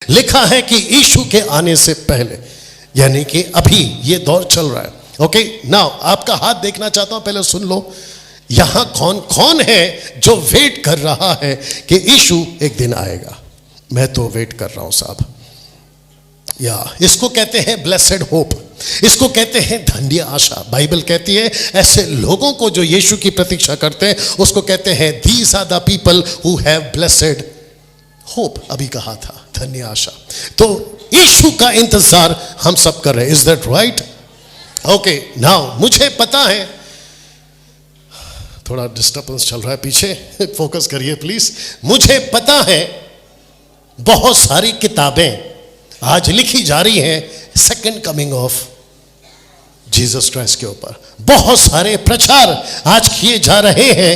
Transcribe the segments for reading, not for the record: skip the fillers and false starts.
लिखा है कि यीशु के आने से पहले, यानी कि अभी ये दौर चल रहा है। ओके नाउ आपका हाथ देखना चाहता हूं, पहले सुन लो। यहां कौन कौन है जो वेट कर रहा है कि यीशु एक दिन आएगा? मैं तो वेट कर रहा हूं साहब। या इसको कहते हैं ब्लेसेड होप, इसको कहते हैं धन्य आशा। बाइबल कहती है ऐसे लोगों को जो यीशु की प्रतीक्षा करते हैं उसको कहते हैं these are the people who have blessed hope. अभी कहा था धन्य आशा। तो यीशु का इंतजार हम सब कर रहे हैं। Is that right? Okay now मुझे पता है थोड़ा डिस्टर्बेंस चल रहा है पीछे, फोकस करिए प्लीज। मुझे पता है बहुत सारी किताबें आज लिखी जा रही हैं second coming of Jesus Christ के ऊपर। बहुत सारे प्रचार आज किए जा रहे हैं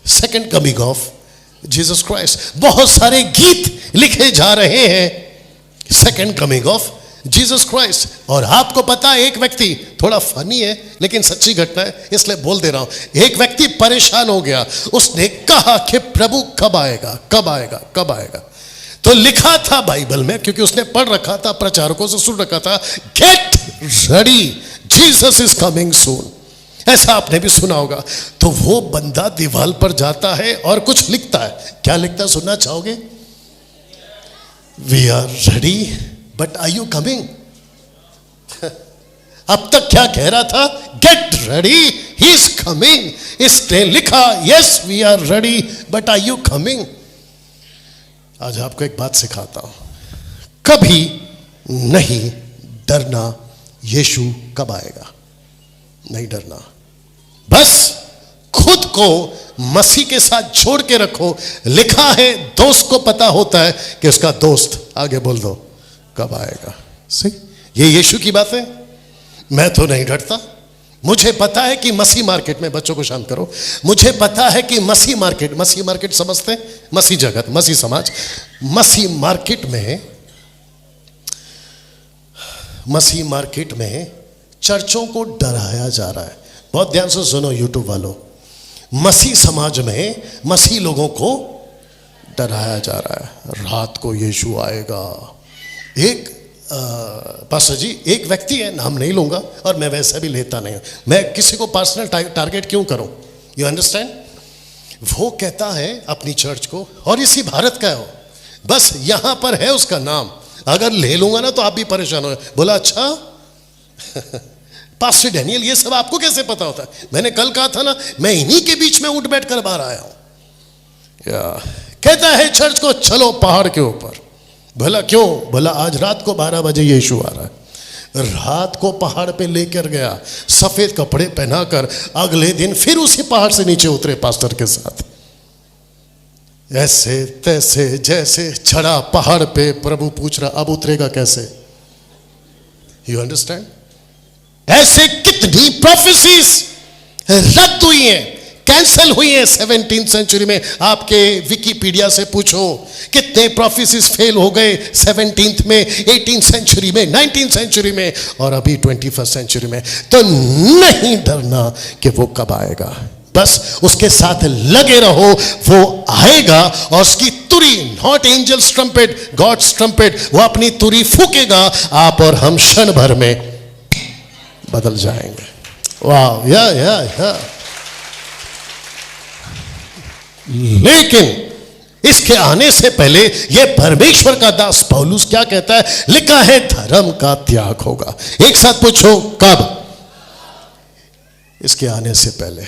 second coming of Jesus Christ. बहुत सारे गीत लिखे जा रहे हैं second coming of Jesus Christ. और आपको पता है एक व्यक्ति, थोड़ा फनी है लेकिन सच्ची घटना है इसलिए बोल दे रहा हूं, एक व्यक्ति परेशान हो गया। उसने कहा कि प्रभु कब आएगा, कब आएगा, कब आएगा? तो लिखा था बाइबल में, क्योंकि उसने पढ़ रखा था, प्रचारकों से सुन रखा था, get ready Jesus is coming soon. ऐसा आपने भी सुना होगा। तो वो बंदा दीवार पर जाता है और कुछ लिखता है। क्या लिखता है सुनना चाहोगे? We are ready but are you coming? अब तक क्या कह रहा था? Get ready, he is coming. इसने लिखा yes we are ready but are you coming? आज आपको एक बात सिखाता हूं, कभी नहीं डरना यीशु कब आएगा, नहीं डरना। बस खुद को मसीह के साथ जोड़ के रखो। लिखा है दोस्त को पता होता है कि उसका दोस्त, आगे बोल दो, कब आएगा। सही, ये यीशु की बात है। मैं तो नहीं डरता। मुझे पता है कि मसीह मार्केट में, बच्चों को शांत करो, मुझे पता है कि मसीह मार्केट समझते हैं? मसीह जगत, मसीह समाज, मसीह मार्केट में चर्चों को डराया जा रहा है। बहुत ध्यान से सुनो यूट्यूब वालों, मसीह समाज में मसीह लोगों को डराया जा रहा है। रात को यीशु आएगा। एक पास्टर जी, एक व्यक्ति है, नाम नहीं लूंगा और मैं वैसे भी लेता नहीं हूं, मैं किसी को पर्सनल टारगेट क्यों करूं, यू अंडरस्टैंड? वो कहता है अपनी चर्च को, और इसी भारत का हो, बस यहां पर है उसका नाम, अगर ले लूंगा ना तो आप भी परेशान हो। बोला अच्छा पास्टर डैनियल ये सब आपको कैसे पता होता है? मैंने कल कहा था ना, मैं इन्हीं के बीच में उठ बैठ कर बाहर आया हूं। कहता है चर्च को चलो पहाड़ के ऊपर। भला क्यों? भला आज रात को 12 बजे यीशु आ रहा है। रात को पहाड़ पे लेकर गया, सफेद कपड़े पहनाकर। अगले दिन फिर उसी पहाड़ से नीचे उतरे पास्टर के साथ। ऐसे तैसे जैसे चढ़ा पहाड़ पे, प्रभु पूछ रहा अब उतरेगा कैसे? You understand? ऐसे कितनी प्रोफेसीज रद्द हुई हैं, कैंसल हुई है 17th सेंचुरी में। आपके विकिपीडिया से पूछो कितने प्रोफेसीज फेल हो गए 17th में, 18th सेंचुरी में, 19th सेंचुरी में और अभी 21st सेंचुरी में। तो नहीं डरना कि वो कब आएगा, बस उसके साथ लगे रहो। वो आएगा और उसकी तुरी, not angels trumpet, God's trumpet, वो अपनी तुरी फूकेगा, आप और हम क्षण भर में बदल जाएंगे। वाह, या लेकिन इसके आने से पहले यह परमेश्वर का दास पौलुस क्या कहता है? लिखा है धर्म का त्याग होगा। एक साथ पूछो कब? इसके आने से पहले।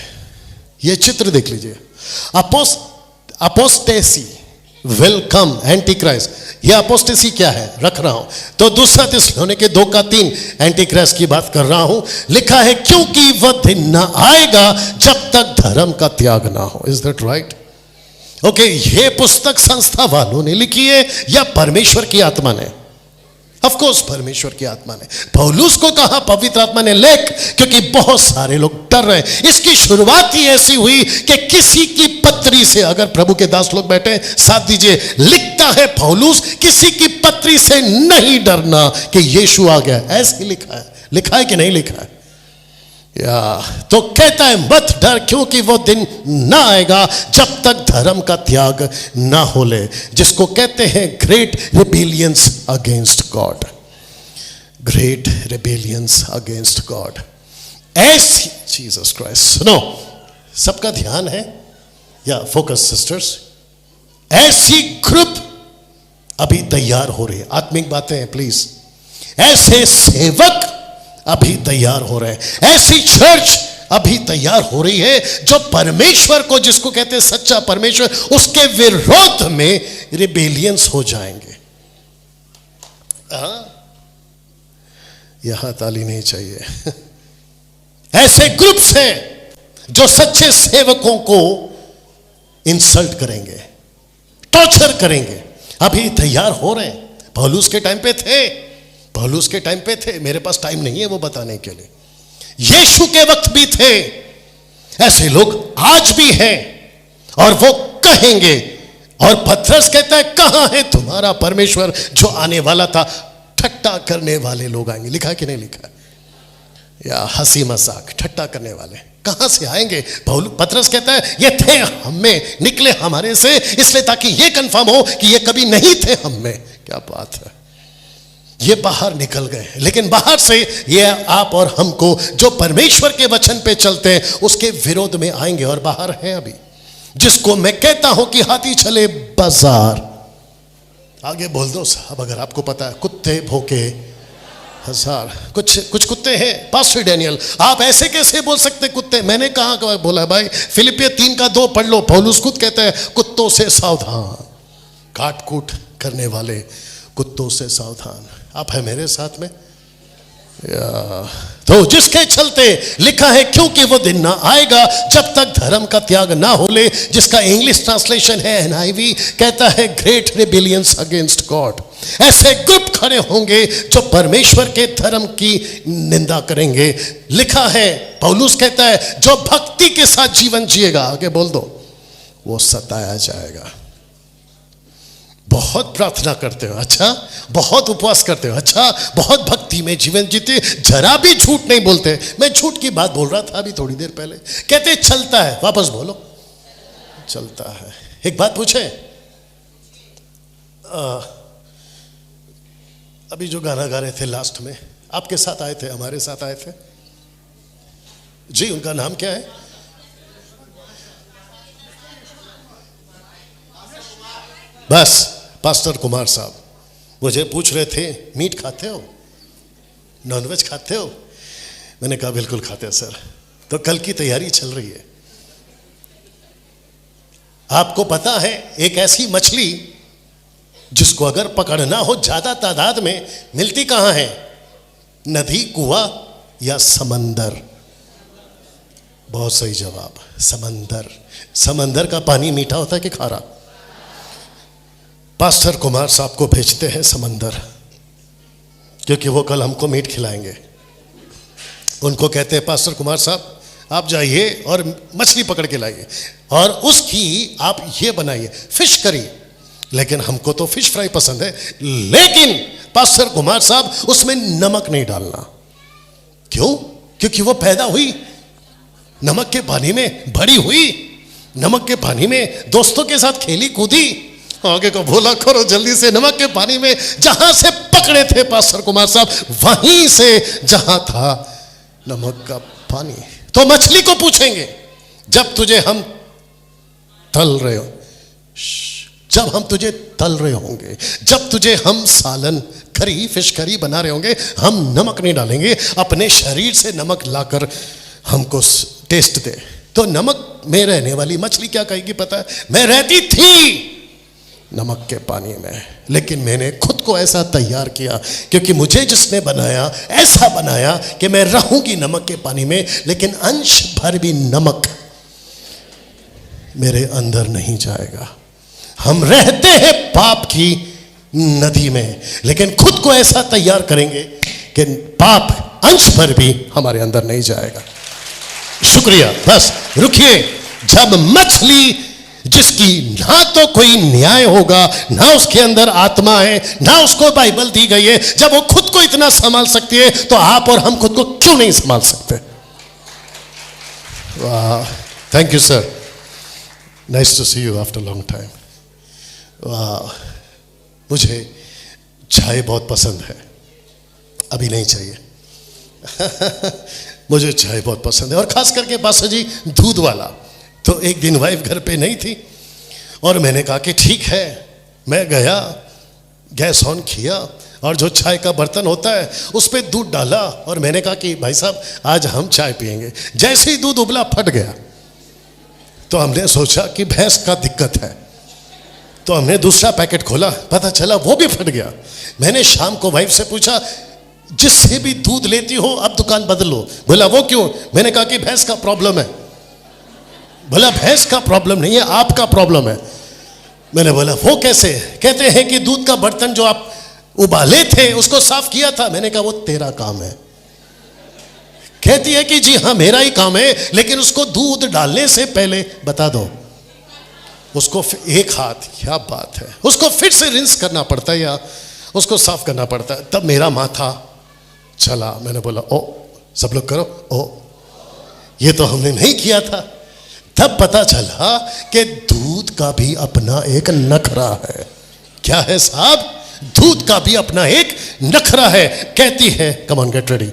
यह चित्र देख लीजिए, apostasy will come, anti Christ. यह अपोस्टेसी क्या है रख रहा हूं, तो दूसरा थिस्सलुनीके 2:3 एंटी क्राइस्ट की बात कर रहा हूं। लिखा है क्योंकि वह दिन ना आएगा जब तक धर्म का त्याग ना हो। Is that right? ओके, ये पुस्तक संस्था वालों ने लिखी है या परमेश्वर की आत्मा ने? ऑफ कोर्स परमेश्वर की आत्मा ने। पौलुस को कहा पवित्र आत्मा ने लिख, क्योंकि बहुत सारे लोग डर रहे हैं। इसकी शुरुआत ही ऐसी हुई कि किसी की पत्री से, अगर प्रभु के दास लोग बैठे साथ दीजिए, लिखता है पौलुस किसी की पत्री से नहीं डरना कि यीशु आ गया। ऐसे ही लिखा है कि नहीं लिखा है? या तो कहता है मत डर, क्योंकि वो दिन ना आएगा जब तक धर्म का त्याग ना हो ले, जिसको कहते हैं great rebellions against God. Great rebellions against God. ऐसी जीसस क्राइस्ट, सुनो, सबका ध्यान है या फोकस सिस्टर्स, ऐसी ग्रुप अभी तैयार हो रही है। आत्मिक बातें हैं प्लीज। ऐसे सेवक अभी तैयार हो रहे हैं, ऐसी चर्च अभी तैयार हो रही है जो परमेश्वर को, जिसको कहते हैं सच्चा परमेश्वर, उसके विरोध में रिबेलियंस हो जाएंगे। यहां ताली नहीं चाहिए। ऐसे ग्रुप्स हैं जो सच्चे सेवकों को इंसल्ट करेंगे, टॉर्चर करेंगे, अभी तैयार हो रहे हैं। पौलुस के टाइम पे थे, पौलुस के टाइम पे थे, मेरे पास टाइम नहीं है वो बताने के लिए। यीशु के वक्त भी थे, ऐसे लोग आज भी हैं और वो कहेंगे। और पतरस कहता है कहां है तुम्हारा परमेश्वर जो आने वाला था। ठट्टा करने वाले लोग आएंगे, लिखा कि नहीं लिखा, या हंसी मजाक ठट्टा करने वाले कहां से आएंगे। पतरस कहता है ये थे हम में, निकले हमारे से, इसलिए ताकि ये कंफर्म हो कि ये कभी नहीं थे हम में। क्या बात है, ये बाहर निकल गए। लेकिन बाहर से ये आप और हमको जो परमेश्वर के वचन पे चलते हैं उसके विरोध में आएंगे। और बाहर हैं अभी, जिसको मैं कहता हूं कि हाथी चले बाजार। आगे बोल दो साहब अगर आपको पता है। कुत्ते भौंके हजार, कुछ कुत्ते हैं। पास्टर डैनियल आप ऐसे कैसे बोल सकते कुत्ते? मैंने कहा बोला भाई, फिलिपियर 3:2 पढ़ लो। पौलुस खुद कहता है कुत्तों से सावधान, काट कूट करने वाले कुत्तों से सावधान। आप है मेरे साथ में? तो जिसके चलते लिखा है क्योंकि वो दिन ना आएगा जब तक धर्म का त्याग ना हो ले, जिसका इंग्लिश ट्रांसलेशन है NIV, कहता है ग्रेट रिबेलियंस अगेंस्ट गॉड। ऐसे ग्रुप खड़े होंगे जो परमेश्वर के धर्म की निंदा करेंगे। लिखा है, पौलुस कहता है जो भक्ति के साथ जीवन जिएगा, आगे बोल दो, वो सताया जाएगा। बहुत प्रार्थना करते हो, अच्छा, बहुत उपवास करते हो, अच्छा, बहुत भक्ति में जीवन जीते, जरा भी झूठ नहीं बोलते। मैं झूठ की बात बोल रहा था अभी थोड़ी देर पहले। कहते चलता है, वापस बोलो, चलता है। एक बात पूछे, अभी जो गाना गा रहे थे लास्ट में, आपके साथ आए थे, हमारे साथ आए थे जी, उनका नाम क्या है? बस पास्टर कुमार साहब मुझे पूछ रहे थे मीट खाते हो, नॉनवेज खाते हो? मैंने कहा बिल्कुल खाते हैं सर। तो कल की तैयारी चल रही है। आपको पता है एक ऐसी मछली जिसको अगर पकड़ना हो ज्यादा तादाद में, मिलती कहां है? नदी, कुआं या समंदर? बहुत सही जवाब, समंदर। समंदर का पानी मीठा होता है कि खारा? पास्टर कुमार साहब को भेजते हैं समंदर, क्योंकि वो कल हमको मीट खिलाएंगे। उनको कहते हैं पास्टर कुमार साहब आप जाइए और मछली पकड़ के लाइए और उसकी आप ये बनाइए फिश करी। लेकिन हमको तो फिश फ्राई पसंद है, लेकिन पास्टर कुमार साहब उसमें नमक नहीं डालना। क्यों? क्योंकि वो पैदा हुई नमक के पानी में, बड़ी हुई नमक के पानी में, दोस्तों के साथ खेली कूदी। आगे को भूला करो जल्दी से। नमक के पानी में जहां से पकड़े थे पास्टर कुमार साहब, वहीं से जहां था नमक का पानी। तो मछली को पूछेंगे जब तुझे हम तल रहे हो, जब हम तुझे तल रहे होंगे, जब तुझे हम सालन करी, फिश करी बना रहे होंगे, हम नमक नहीं डालेंगे, अपने शरीर से नमक लाकर हमको टेस्ट दे। तो नमक में रहने वाली मछली क्या कहेगी पता है? मैं रहती थी नमक के पानी में, लेकिन मैंने खुद को ऐसा तैयार किया क्योंकि मुझे जिसने बनाया ऐसा बनाया कि मैं रहूंगी नमक के पानी में, लेकिन अंश भर भी नमक मेरे अंदर नहीं जाएगा। हम रहते हैं पाप की नदी में, लेकिन खुद को ऐसा तैयार करेंगे कि पाप अंश भर भी हमारे अंदर नहीं जाएगा। शुक्रिया, बस रुकिए। जब मछली जिसकी ना तो कोई न्याय होगा, ना उसके अंदर आत्मा है, ना उसको बाइबल दी गई है, जब वो खुद को इतना संभाल सकती है तो आप और हम खुद को क्यों नहीं संभाल सकते? वाह, thank you sir, nice to see you after long time. वाह, मुझे चाय बहुत पसंद है, अभी नहीं चाहिए। मुझे चाय बहुत पसंद है, और खास करके पासा जी दूध वाला। तो एक दिन वाइफ घर पे नहीं थी और मैंने कहा कि ठीक है, मैं गया, गैस ऑन किया और जो चाय का बर्तन होता है उस पर दूध डाला और मैंने कहा कि भाई साहब आज हम चाय पियेंगे। जैसे ही दूध उबला फट गया, तो हमने सोचा कि भैंस का दिक्कत है, तो हमने दूसरा पैकेट खोला, पता चला वो भी फट गया। मैंने शाम को वाइफ से पूछा, जिससे भी दूध लेती हो अब दुकान बदल लो। बोला वो क्यों? मैंने कहा कि भैंस का प्रॉब्लम है। बोला भैंस का प्रॉब्लम नहीं है, आपका प्रॉब्लम है। मैंने बोला वो कैसे? कहते हैं कि दूध का बर्तन जो आप उबाले थे उसको साफ किया था। मैंने कहा वो तेरा काम है। कहती है कि जी हाँ मेरा ही काम है, लेकिन उसको दूध डालने से पहले बता दो उसको एक हाथ, क्या बात है, उसको फिर से रिंस करना पड़ता है या उसको साफ करना पड़ता है। तब मेरा माथा चला। मैंने बोला ओ सब लोग करो, ओ ये तो हमने नहीं किया था। तब पता चला कि दूध का भी अपना एक नखरा है। क्या है साहब? दूध का भी अपना एक नखरा है। कहती है, कम ऑन गेट रेडी,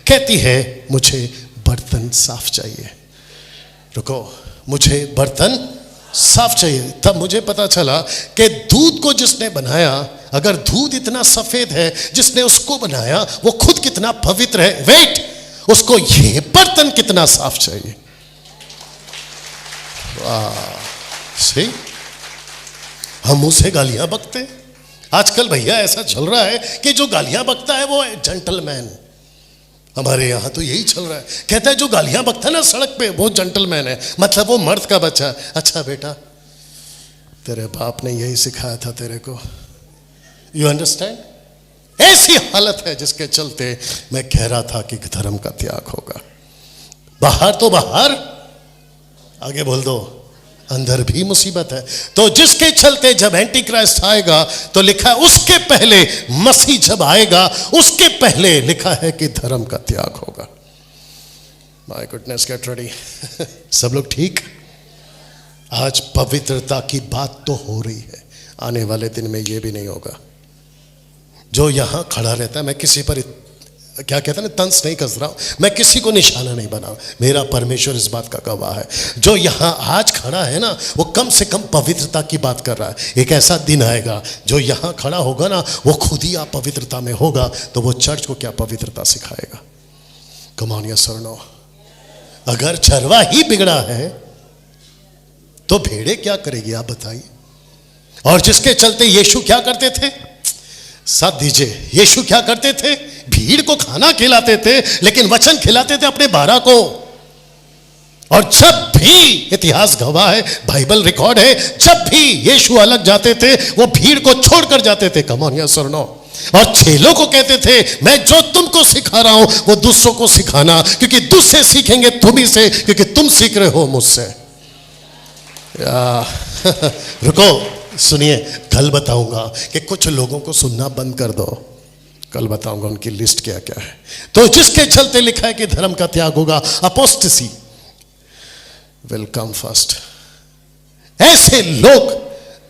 कहती है मुझे बर्तन साफ चाहिए। रुको, मुझे बर्तन साफ चाहिए। तब मुझे पता चला कि दूध को जिसने बनाया, अगर दूध इतना सफेद है, जिसने उसको बनाया वो खुद कितना पवित्र है, वेट, उसको ये बर्तन कितना साफ चाहिए। सही, हम उसे गालियां बकते हैं। आजकल भैया ऐसा चल रहा है कि जो गालियां बकता है वो जेंटलमैन। हमारे यहां तो यही चल रहा है। कहता है जो गालियां बकता है ना सड़क पे वो जेंटलमैन है, मतलब वो मर्द का बच्चा है। अच्छा बेटा, तेरे बाप ने यही सिखाया था तेरे को। You understand? ऐसी हालत है जिसके चलते मैं कह रहा था कि धर्म का त्याग होगा। बाहर तो बाहर, आगे बोल दो, अंदर भी मुसीबत है। तो जिसके चलते जब एंटी क्राइस्ट आएगा तो लिखा है उसके पहले, मसीह जब आएगा उसके पहले लिखा है कि धर्म का त्याग होगा। My goodness, get ready. सब लोग ठीक? आज पवित्रता की बात तो हो रही है, आने वाले दिन में ये भी नहीं होगा। जो यहां खड़ा रहता है, मैं किसी पर क्या कहता है ना, तंस नहीं कस रहा हूं, मैं किसी को निशाना नहीं बना, मेरा परमेश्वर इस बात का गवाह है। जो यहां आज खड़ा है ना, वो कम से कम पवित्रता की बात कर रहा है। एक ऐसा दिन आएगा जो यहां खड़ा होगा ना, वो खुद ही अपवित्रता में होगा, तो वो चर्च को क्या पवित्रता सिखाएगा? कम ऑन यस और नो? अगर चरवा ही बिगड़ा है तो भेड़े क्या करेगी, आप बताइए। और जिसके चलते यीशु क्या करते थे, साथ दीजिए, यीशु क्या करते थे? भीड़ को खाना खिलाते थे, लेकिन वचन खिलाते थे अपने 12 को। और जब भी, इतिहास गवाह है, बाइबल रिकॉर्ड है, जब भी यीशु अलग जाते थे वो भीड़ को छोड़कर जाते थे। कम ऑन यस और नो? और चेलों को कहते थे मैं जो तुमको सिखा रहा हूं वो दूसरों को सिखाना, क्योंकि दूसरे सीखेंगे तुम ही से, क्योंकि तुम सीख रहे हो मुझसे। रुको, सुनिए, कल बताऊंगा कि कुछ लोगों को सुनना बंद कर दो। कल बताऊंगा उनकी लिस्ट क्या क्या है। तो जिसके चलते लिखा है कि धर्म का त्याग होगा, अपोस्टेसी विल कम फर्स्ट। ऐसे लोग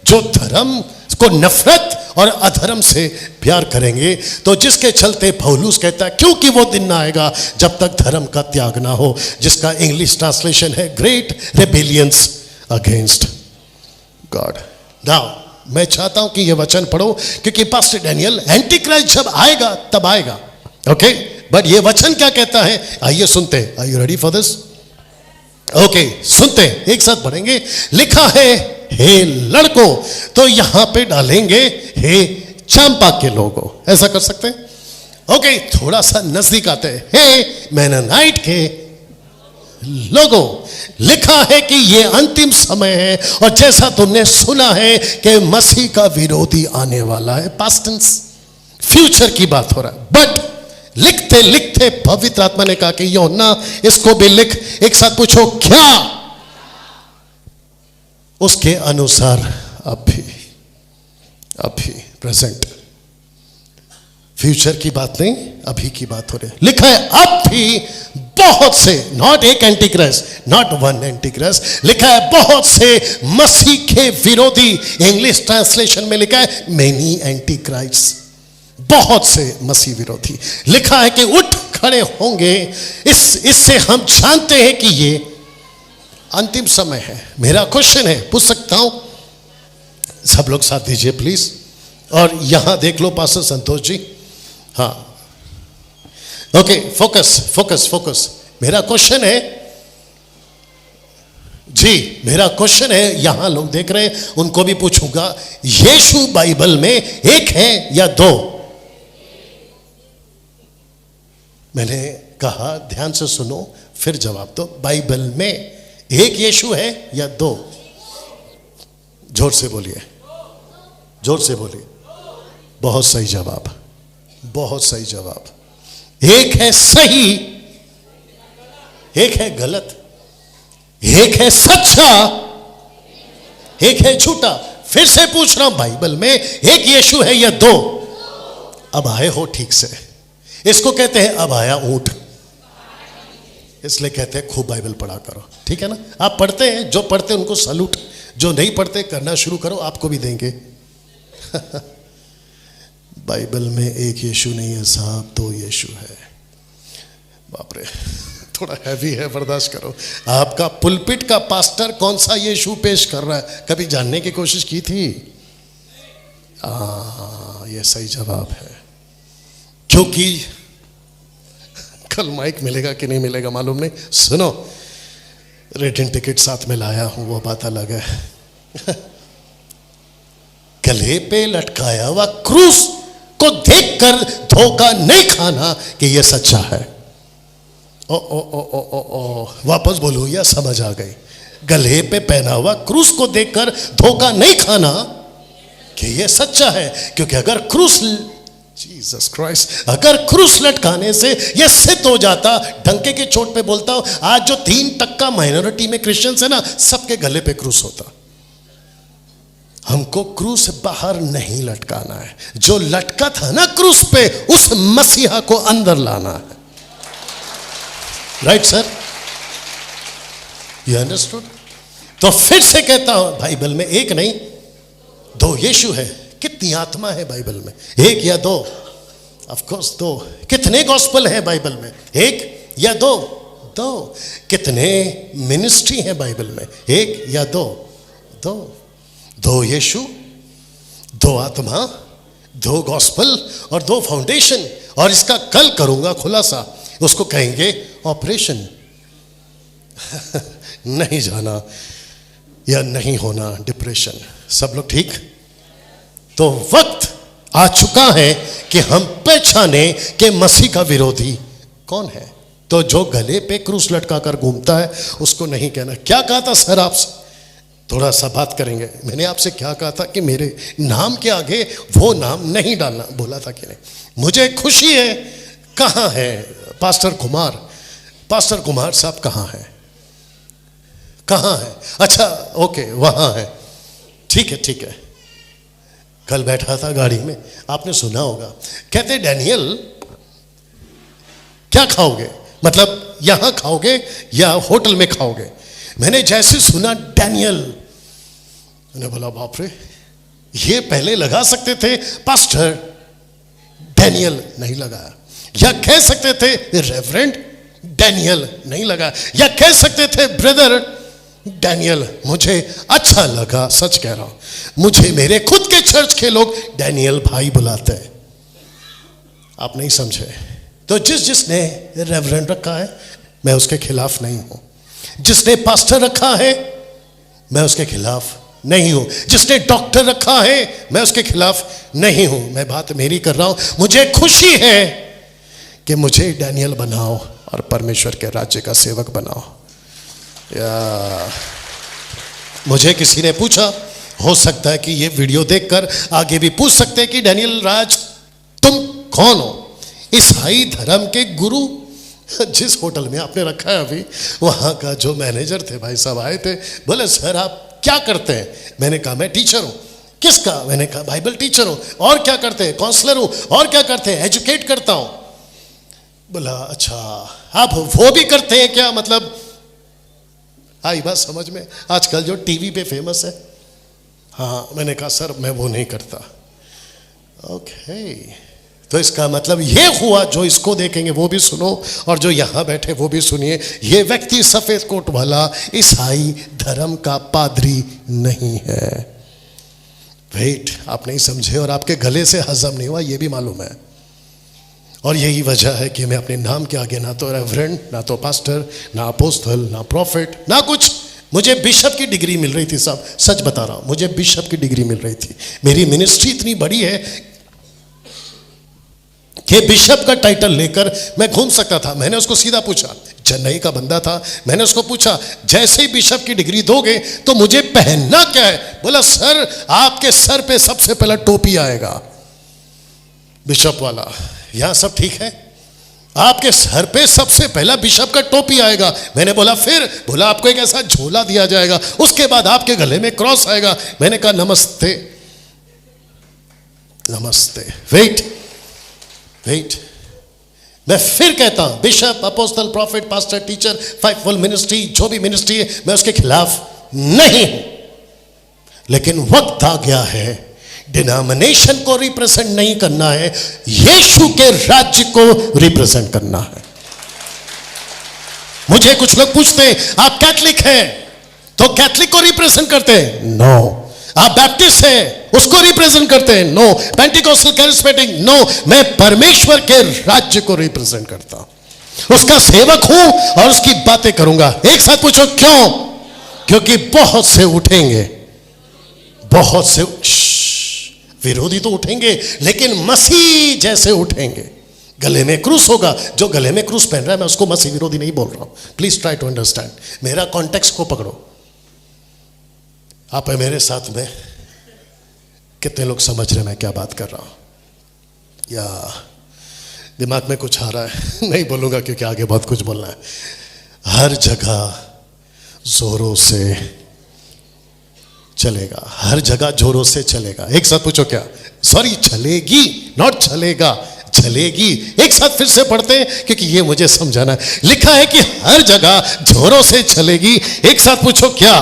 जो धर्म को नफरत और अधर्म से प्यार करेंगे, तो जिसके चलते पौलुस कहता है क्योंकि वो दिन ना आएगा जब तक धर्म का त्याग ना हो, जिसका इंग्लिश ट्रांसलेशन है great rebellions against God. Now मैं चाहता हूं कि यह वचन पढ़ो, क्योंकि पास्टर डैनियल, एंटी क्राइस्ट जब आएगा तब आएगा, ओके, बट ये वचन क्या कहता है, आइए सुनते हैं। Are you ready for this? Okay, सुनते हैं, एक साथ पढ़ेंगे। लिखा है हे लड़कों, तो यहां पे डालेंगे हे चांपा के लोगों, ऐसा कर सकते हैं? ओके, थोड़ा सा नजदीक आते हैं। हे मेनोनाइट के लोगों, लिखा है कि ये अंतिम समय है, और जैसा तुमने सुना है कि मसीह का विरोधी आने वाला है। पास्ट टेंस, फ्यूचर की बात हो रहा है। बट लिखते लिखते पवित्र आत्मा ने कहा कि यूहन्ना इसको भी लिख। एक साथ पूछो, क्या? उसके अनुसार अब भी प्रेजेंट फ्यूचर की बात नहीं, अभी की बात हो रही है। लिखा है अब भी बहुत से, नॉट एक एंटीक्राइस्ट, नॉट वन एंटीक्राइस्ट, लिखा है बहुत से मसीह के विरोधी। इंग्लिश ट्रांसलेशन में लिखा है मेनी एंटीक्राइस्ट, बहुत से मसीह विरोधी। लिखा है कि उठ खड़े होंगे। इससे हम जानते हैं कि ये अंतिम समय है। मेरा क्वेश्चन है, पूछ सकता हूं? सब लोग साथ दीजिए प्लीज। और यहां देख लो पास्टर संतोष जी। हाँ, ओके, फोकस फोकस फोकस। मेरा क्वेश्चन है जी, मेरा क्वेश्चन है, यहां लोग देख रहे हैं, उनको भी पूछूंगा, यीशु बाइबल में एक है या दो? मैंने कहा ध्यान से सुनो, फिर जवाब दो। बाइबल में एक यीशु है या दो? जोर से बोलिए, जोर से बोलिए। बहुत सही जवाब, बहुत सही जवाब। एक है सही, एक है गलत, एक है सच्चा, एक है झूठा। फिर से पूछ रहा हूं, बाइबल में एक यीशु है या दो? अब आए हो ठीक से। इसको कहते हैं अब आया ऊंट, इसलिए कहते हैं खूब बाइबल पढ़ा करो, ठीक है ना? आप पढ़ते हैं, जो पढ़ते हैं उनको सैल्यूट, जो नहीं पढ़ते करना शुरू करो, आपको भी देंगे। बाइबल में एक यीशु नहीं है साहब, दो यीशु है। बाप रे, थोड़ा हैवी है, बर्दाश्त करो। आपका पुलपिट का पास्टर कौन सा यीशु पेश कर रहा है, कभी जानने की कोशिश की थी? ये सही जवाब है। क्योंकि कल माइक मिलेगा कि नहीं मिलेगा मालूम नहीं। सुनो, रिटर्न टिकट साथ में लाया हूं, वो बात अलग है। गले पे लटकाया हुआ क्रूस को देखकर धोखा नहीं खाना कि यह सच्चा है। ओ ओ ओ ओ ओ ओ, वापस बोलू या समझ आ गई? गले पे पहना हुआ क्रूस को देखकर धोखा नहीं खाना कि यह सच्चा है। क्योंकि अगर क्रूस, जीसस क्राइस्ट, अगर क्रूस लटकाने से यह सिद्ध हो जाता, डंके की चोट पे बोलता हूं, आज जो 3% माइनॉरिटी में क्रिश्चियंस है ना, सबके गले पे क्रूस होता। हमको क्रूस बाहर नहीं लटकाना है, जो लटका था ना क्रूस पे, उस मसीहा को अंदर लाना है। Right sir, you understood? तो फिर से कहता हूं, बाइबल में एक नहीं दो यीशु है। कितनी आत्मा है बाइबल में, एक या दो? ऑफ कोर्स दो। कितने गॉस्पेल है बाइबल में, एक या दो? दो। कितने मिनिस्ट्री है बाइबल में, एक या दो? दो। दो यीशु, दो आत्मा, दो गॉस्पेल और दो फाउंडेशन। और इसका कल करूंगा खुलासा, उसको कहेंगे ऑपरेशन। नहीं जाना या नहीं होना डिप्रेशन। सब लोग ठीक? तो वक्त आ चुका है कि हम पहचाने कि मसीह का विरोधी कौन है। तो जो गले पे क्रूस लटका कर घूमता है, उसको नहीं कहना। क्या कहा था सर आपसे? थोड़ा सा बात करेंगे। मैंने आपसे क्या कहा था कि मेरे नाम के आगे वो नाम नहीं डालना, बोला था कि नहीं? मुझे खुशी है। कहाँ है पास्टर कुमार? पास्टर कुमार साहब कहाँ हैं? कहाँ है? अच्छा ओके, वहाँ है। ठीक है ठीक है। कल बैठा था गाड़ी में, आपने सुना होगा, कहते डैनियल क्या खाओगे, मतलब यहां खाओगे या होटल में खाओगे? मैंने जैसे सुना डैनियल, मैंने बोला बाप रे, ये पहले लगा सकते थे पास्टर डैनियल, नहीं लगाया। या कह सकते थे रेवरेंड डैनियल, नहीं लगाया। या कह सकते थे ब्रदर डैनियल। मुझे अच्छा लगा, सच कह रहा हूं। मुझे मेरे खुद के चर्च के लोग डैनियल भाई बुलाते हैं। आप नहीं समझे? तो जिसने रेवरेंड रखा है, मैं उसके खिलाफ नहीं हूं। जिसने पास्टर रखा है, मैं उसके खिलाफ नहीं हूं। जिसने डॉक्टर रखा है, मैं उसके खिलाफ नहीं हूं। मैं बात मेरी कर रहा हूं। मुझे खुशी है कि मुझे डैनियल बनाओ और परमेश्वर के राज्य का सेवक बनाओ। या मुझे किसी ने पूछा, हो सकता है कि ये वीडियो देखकर आगे भी पूछ सकते हैं कि डैनियल राज तुम कौन हो? ईसाई धर्म के गुरु। जिस होटल में आपने रखा है अभी, वहां का जो मैनेजर थे भाई साहब आए थे, बोले सर आप क्या करते हैं? मैंने कहा मैं टीचर हूं। किसका? मैंने कहा बाइबल टीचर हूं। और क्या करते हैं? काउंसलर हूं। और क्या करते हैं? एजुकेट करता हूं। बोला अच्छा आप वो भी करते हैं क्या? मतलब आई बात समझ में? आजकल जो टीवी पे फेमस है। हाँ, मैंने कहा सर मैं वो नहीं करता। ओके, तो इसका मतलब ये हुआ जो इसको देखेंगे वो भी सुनो और जो यहां बैठे वो भी सुनिए, ये व्यक्ति सफेद कोट वाला ईसाई धर्म का पादरी नहीं है। वेट, आप नहीं समझे और आपके गले से हजम नहीं हुआ, ये भी मालूम है। और यही वजह है कि मैं अपने नाम के आगे ना तो रेवरेंड, ना तो पास्टर, ना अपोस्टल, ना प्रॉफिट, ना कुछ। मुझे बिशप की डिग्री मिल रही थी साहब, सच बता रहा हूं, मुझे बिशप की डिग्री मिल रही थी। मेरी मिनिस्ट्री इतनी बड़ी है कि बिशप का टाइटल लेकर मैं घूम सकता था। मैंने उसको सीधा पूछा, चेन्नई का बंदा था, मैंने उसको पूछा जैसे ही बिशप की डिग्री दोगे तो मुझे पहनना क्या है? बोला सर आपके सर पे सबसे पहला टोपी आएगा बिशप वाला। यहां सब ठीक है? आपके सर पे सबसे पहला बिशप का टोपी आएगा। मैंने बोला फिर? बोला आपको एक ऐसा झोला दिया जाएगा, उसके बाद आपके गले में क्रॉस आएगा। मैंने कहा नमस्ते नमस्ते। वेट, मैं फिर कहता हूं bishop, apostle, prophet, pastor, teacher, fivefold ministry, जो भी मिनिस्ट्री है मैं उसके खिलाफ नहीं हूं, लेकिन वक्त आ गया है डिनोमिनेशन को रिप्रेजेंट नहीं करना है, यीशु के राज्य को रिप्रेजेंट करना है। मुझे कुछ लोग पूछते हैं आप कैथलिक हैं तो कैथलिक को रिप्रेजेंट करते हैं? नो। आप बैप्टिस्ट हैं उसको रिप्रेजेंट करते हैं? नो। Pentecostal, charismatic? नो। मैं परमेश्वर के राज्य को रिप्रेजेंट करता हूं, उसका सेवक हूं और उसकी बातें करूंगा। एक साथ पूछो क्यों? क्योंकि बहुत से उठेंगे, बहुत से विरोधी तो उठेंगे, लेकिन मसीह जैसे उठेंगे। गले में क्रूस होगा, जो गले में क्रूस पहन रहा है मैं उसको मसीह विरोधी नहीं बोल रहा हूं। प्लीज ट्राई टू अंडरस्टैंड, मेरा कॉन्टेक्स्ट को पकड़ो। आप मेरे साथ में कितने लोग समझ रहे मैं क्या बात कर रहा हूं? या दिमाग में कुछ आ रहा है? नहीं बोलूंगा क्योंकि आगे बहुत कुछ बोलना है। हर जगह जोरों से चलेगा, हर जगह जोरों से चलेगा। एक साथ पूछो क्या? सॉरी, चलेगी, नॉट चलेगा, चलेगी। एक साथ फिर से पढ़ते हैं क्योंकि ये मुझे समझाना है। लिखा है कि हर जगह जोरों से चलेगी। एक साथ पूछो क्या?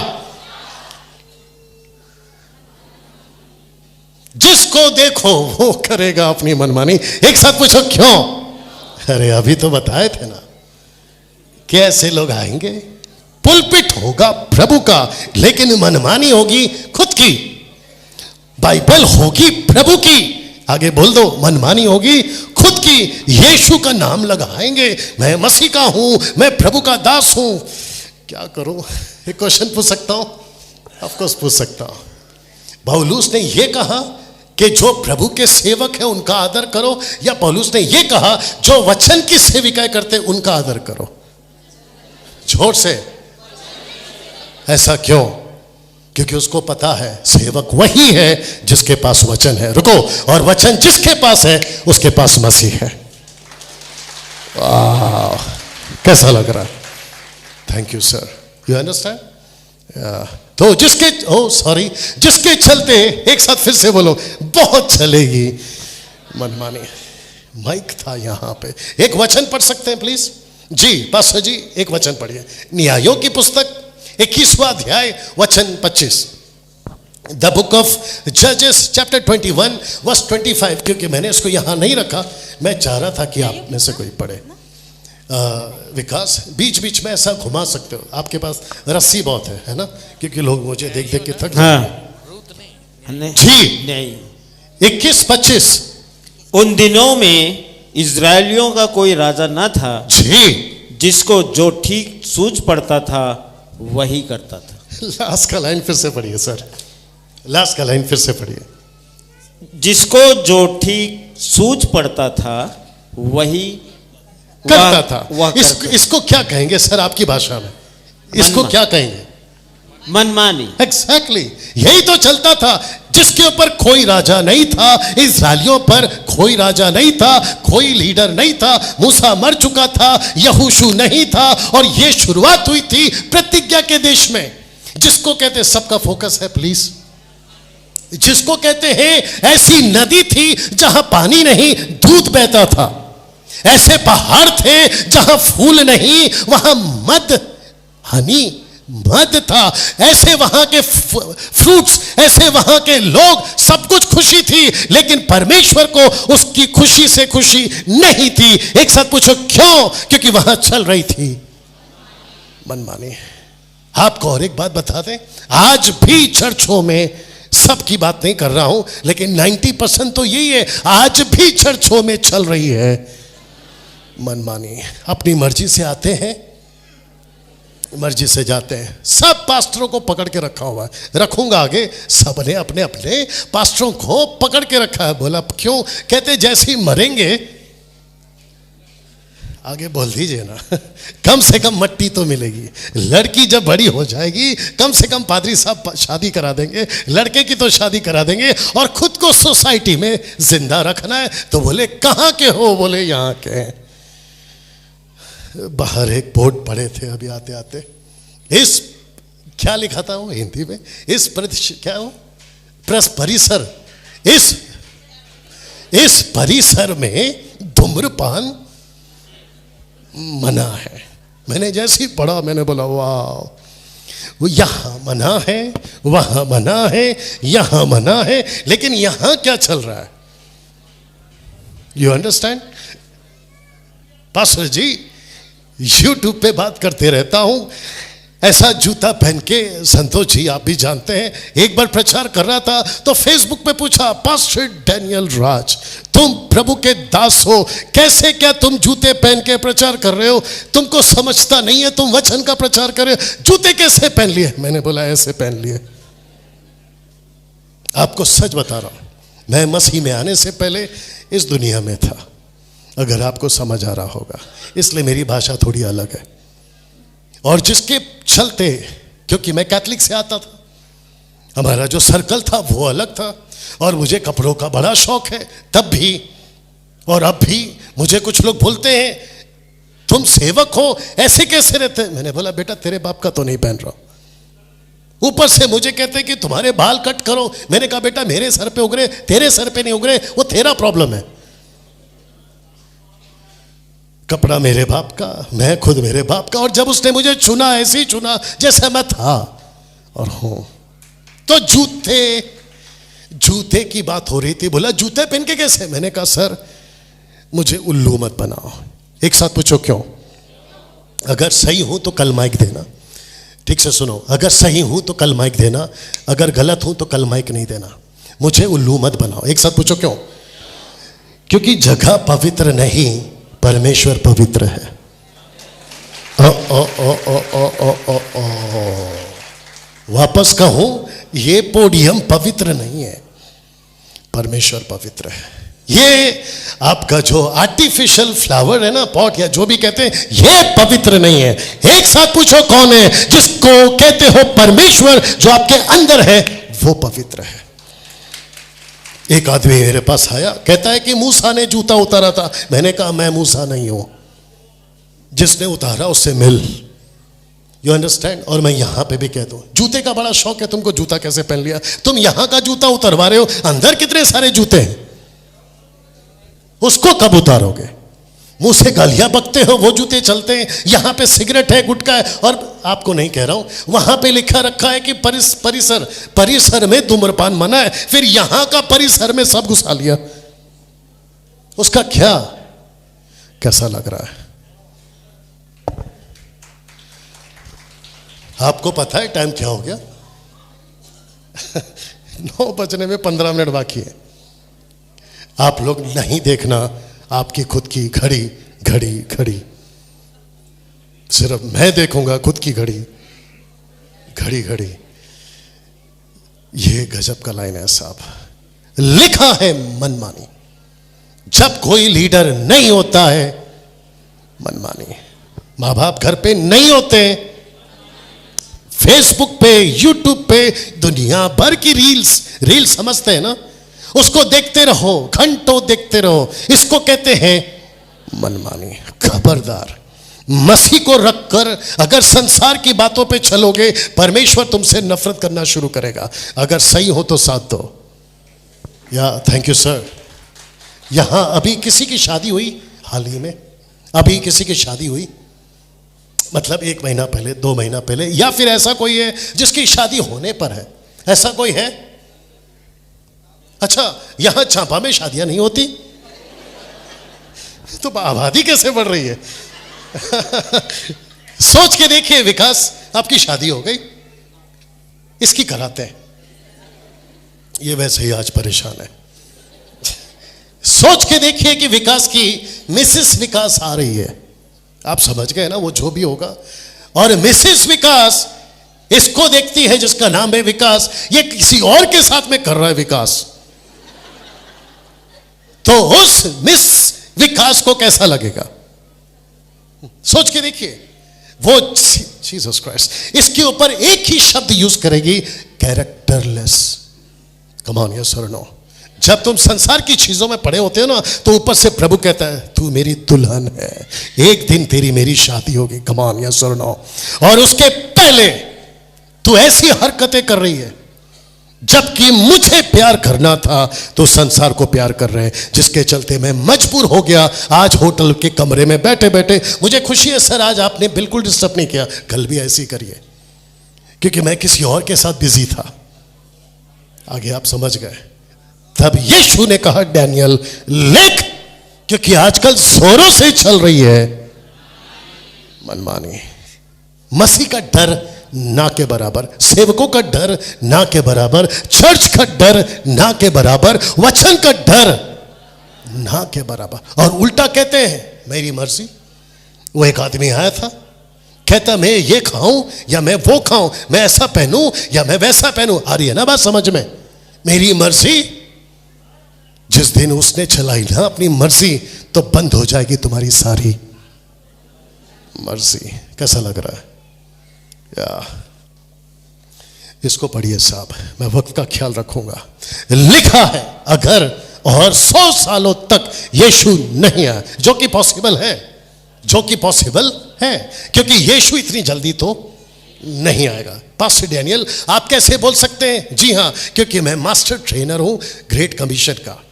जिसको देखो वो करेगा अपनी मनमानी। एक साथ पूछो क्यों? अरे अभी तो बताए थे ना, कैसे लोग आएंगे? पुलपिट होगा प्रभु का, लेकिन मनमानी होगी खुद की। बाइबल होगी प्रभु की, आगे बोल दो, मनमानी होगी खुद की। यीशु का नाम लगाएंगे, मैं मसीह का हूं, मैं प्रभु का दास हूं। क्या करूं? एक क्वेश्चन पूछ सकता हूं? ऑफ कोर्स पूछ सकता हूं। पौलुस ने यह कहा कि जो प्रभु के सेवक हैं उनका आदर करो, या पौलुस ने यह कहा जो वचन की सेविकाएं करते उनका आदर करो? जोर से। ऐसा क्यों? क्योंकि उसको पता है सेवक वही है जिसके पास वचन है। रुको, और वचन जिसके पास है उसके पास मसीह है। वाह, कैसा लग रहा है? Thank you sir, you understand? तो जिसके चलते, एक साथ फिर से बोलो, बहुत चलेगी मनमानी। माइक था यहां पे। एक वचन पढ़ सकते हैं प्लीज? जी पास्टर जी, एक वचन पढ़िए। न्यायों की पुस्तक 21वां अध्याय वचन 25। द बुक ऑफ जजेस चैप्टर 21 वर्स 25। क्योंकि मैंने इसको यहां नहीं रखा, मैं चाह रहा था कि आप में से कोई पढ़े। विकास, बीच बीच में ऐसा घुमा सकते हो, आपके पास रस्सी बहुत है ना? क्योंकि लोग मुझे देख देख के थक हाँ। जी नहीं। 21-25। उन दिनों में इजरायलियों का कोई राजा न था जी, जिसको जो ठीक सूझ पड़ता था वही करता था। लास्ट का लाइन फिर से पढ़िए सर, लास्ट का लाइन फिर से पढ़िए। जिसको जो ठीक सूझ पड़ता था वही करता था। इसको क्या कहेंगे सर आपकी भाषा में? इसको क्या कहेंगे? मनमानी। एग्जैक्टली, यही तो चलता था। जिसके ऊपर कोई राजा नहीं था, इस्राएलियों पर कोई राजा नहीं था, कोई लीडर नहीं था, मूसा मर चुका था, यहोशू नहीं था, और ये शुरुआत हुई थी प्रतिज्ञा के देश में, जिसको कहते सबका फोकस है प्लीज जिसको कहते हैं ऐसी नदी थी जहां पानी नहीं दूध बहता था, ऐसे पहाड़ थे जहां फूल नहीं वहां मद हनी मद था, ऐसे वहां के फ्रूट्स, ऐसे वहां के लोग, सब कुछ खुशी थी, लेकिन परमेश्वर को उसकी खुशी से खुशी नहीं थी। एक साथ पूछो क्यों? क्योंकि वहां चल रही थी मनमानी। आपको और एक बात बता दें, आज भी चर्चों में, सबकी बात नहीं कर रहा हूं, लेकिन 90% तो यही है, आज भी चर्चों में चल रही है मनमानी। अपनी मर्जी से आते हैं, मर्जी से जाते हैं। सब पास्टरों को पकड़ के रखा हुआ है, रखूंगा आगे। सबने अपने अपने पास्टरों को पकड़ के रखा है। बोला क्यों? कहते जैसे ही मरेंगे, आगे बोल दीजिए ना, कम से कम मट्टी तो मिलेगी। लड़की जब बड़ी हो जाएगी, कम से कम पादरी साहब शादी करा देंगे, लड़के की तो शादी करा देंगे, और खुद को सोसाइटी में जिंदा रखना है। तो बोले कहाँ के हो? बोले यहाँ के हैं। बाहर एक बोर्ड पढ़े थे अभी आते आते, इस क्या लिखा था वो हिंदी में, इस क्या हो परिसर, इस परिसर में धूम्रपान मना है। मैंने जैसे ही पढ़ा मैंने बोला वाह, वो यहां मना है, वहां मना है, यहां मना है, लेकिन यहां क्या चल रहा है? You understand? Pastor ji YouTube पे बात करते रहता हूं, ऐसा जूता पहन के, संतोष जी आप भी जानते हैं, एक बार प्रचार कर रहा था तो फेसबुक पे पूछा, पास्टर डैनियल राज तुम प्रभु के दास हो, कैसे क्या तुम जूते पहन के प्रचार कर रहे हो? तुमको समझता नहीं है, तुम वचन का प्रचार कर रहे हो, जूते कैसे पहन लिए? मैंने बोला ऐसे पहन लिए। आपको सच बता रहा हूं, मैं मसीह में आने से पहले इस दुनिया में था, अगर आपको समझ आ रहा होगा, इसलिए मेरी भाषा थोड़ी अलग है। और जिसके चलते, क्योंकि मैं कैथलिक से आता था, हमारा जो सर्कल था वो अलग था, और मुझे कपड़ों का बड़ा शौक है तब भी और अब भी। मुझे कुछ लोग बोलते हैं तुम सेवक हो, ऐसे कैसे रहते? मैंने बोला बेटा तेरे बाप का तो नहीं पहन रहा। ऊपर से मुझे कहते हैं कि तुम्हारे बाल कट करो। मैंने कहा बेटा मेरे सर पे उगरे, तेरे सर पे नहीं उगरे, वो तेरा प्रॉब्लम है। कपड़ा मेरे बाप का, मैं खुद मेरे बाप का, और जब उसने मुझे चुना ऐसे ही चुना जैसे मैं था और हूं। तो जूते की बात हो रही थी, बोला जूते पहन के कैसे? मैंने कहा सर मुझे उल्लू मत बनाओ। एक साथ पूछो क्यों? अगर सही हूं तो कल माइक देना, ठीक से सुनो, अगर सही हूं तो कल माइक देना, अगर गलत हूं तो कल माइक नहीं देना। मुझे उल्लू मत बनाओ। एक साथ पूछो क्यों? क्योंकि जगह पवित्र नहीं, परमेश्वर पवित्र है। ओ ओ ओ ओ ओ ओ ओ ओ वापस कहूं, ये पोडियम पवित्र नहीं है, परमेश्वर पवित्र है। ये आपका जो आर्टिफिशियल फ्लावर है ना, पॉट या जो भी कहते हैं, ये पवित्र नहीं है। एक साथ पूछो कौन है? जिसको कहते हो परमेश्वर जो आपके अंदर है वो पवित्र है। एक आदमी मेरे पास आया, कहता है कि मूसा ने जूता उतारा था। मैंने कहा मैं मूसा नहीं हूं, जिसने उतारा उससे मिल। You understand? और मैं यहां पे भी कह दूं, जूते का बड़ा शौक है तुमको, जूता कैसे पहन लिया? तुम यहां का जूता उतरवा रहे हो, अंदर कितने सारे जूते हैं, उसको कब उतारोगे? मुंह से गालियां बकते हो, वो जूते चलते हैं। यहां पे सिगरेट है, गुटखा है, और आपको नहीं कह रहा हूं, वहां पे लिखा रखा है कि परिसर में धूम्रपान मना है। फिर यहां का परिसर में सब घुसा लिया, उसका क्या कैसा लग रहा है? आपको पता है टाइम क्या हो गया? 9 बजने में 15 मिनट बाकी है। आप लोग नहीं देखना आपकी खुद की घड़ी, सिर्फ मैं देखूंगा खुद की घड़ी। ये गजब का लाइन है साहब, लिखा है मनमानी। जब कोई लीडर नहीं होता है, मनमानी। माँ बाप घर पे नहीं होते, फेसबुक पे, यूट्यूब पे दुनिया भर की रील समझते हैं ना, उसको देखते रहो, घंटों देखते रहो। इसको कहते हैं मनमानी। खबरदार, मसीह को रखकर अगर संसार की बातों पे चलोगे, परमेश्वर तुमसे नफरत करना शुरू करेगा। अगर सही हो तो साथ दो। या थैंक यू सर। यहां अभी किसी की शादी हुई हाल ही में? अभी किसी की शादी हुई? मतलब 1 महीना पहले, 2 महीना पहले, या फिर ऐसा कोई है जिसकी शादी होने पर है? ऐसा कोई है? अच्छा, यहां चांपा में शादियां नहीं होती? तो आबादी कैसे बढ़ रही है? सोच के देखिए विकास, आपकी शादी हो गई, इसकी कराते हैं, ये वैसे ही आज परेशान है। सोच के देखिए कि विकास की मिसेस विकास आ रही है, आप समझ गए ना, वो जो भी होगा। और मिसेस विकास इसको देखती है जिसका नाम है विकास, ये किसी और के साथ में कर रहा है विकास, तो उस मिस विकास को कैसा लगेगा? सोच के देखिए। वो जीसस क्राइस्ट इसके ऊपर एक ही शब्द यूज करेगी, कैरेक्टरलेस। कम ऑन, यस और नो? जब तुम संसार की चीजों में पड़े होते हो ना, तो ऊपर से प्रभु कहता है तू मेरी दुल्हन है, एक दिन तेरी मेरी शादी होगी। कम ऑन, यस और नो? और उसके पहले तू ऐसी हरकतें कर रही है, जबकि मुझे प्यार करना था तो संसार को प्यार कर रहे हैं, जिसके चलते मैं मजबूर हो गया आज होटल के कमरे में बैठे बैठे। मुझे खुशी है सर, आज आपने बिल्कुल डिस्टर्ब नहीं किया, कल भी ऐसी करिए, क्योंकि मैं किसी और के साथ बिजी था। आगे आप समझ गए। तब यीशु ने कहा, डैनियल लिख, क्योंकि आजकल जोरों से चल रही है मनमानी। मसीह का डर ना के बराबर, सेवकों का डर ना के बराबर, चर्च का डर ना के बराबर, वचन का डर ना के बराबर। और उल्टा कहते हैं मेरी मर्जी। वो एक आदमी आया था, कहता मैं ये खाऊं या मैं वो खाऊं, मैं ऐसा पहनूं या मैं वैसा पहनूं। आ रही है ना बात समझ में? मेरी मर्जी। जिस दिन उसने चलाई ना अपनी मर्जी, तो बंद हो जाएगी तुम्हारी सारी मर्जी। कैसा लग रहा है? या इसको पढ़िए साहब, मैं वक्त का ख्याल रखूंगा। लिखा है अगर और 100 सालों तक यीशु नहीं आया, जो कि पॉसिबल है, जो कि पॉसिबल है, क्योंकि यीशु इतनी जल्दी तो नहीं आएगा। पास्टर डैनियल आप कैसे बोल सकते हैं? जी हां, क्योंकि मैं मास्टर ट्रेनर हूं ग्रेट कमीशन का।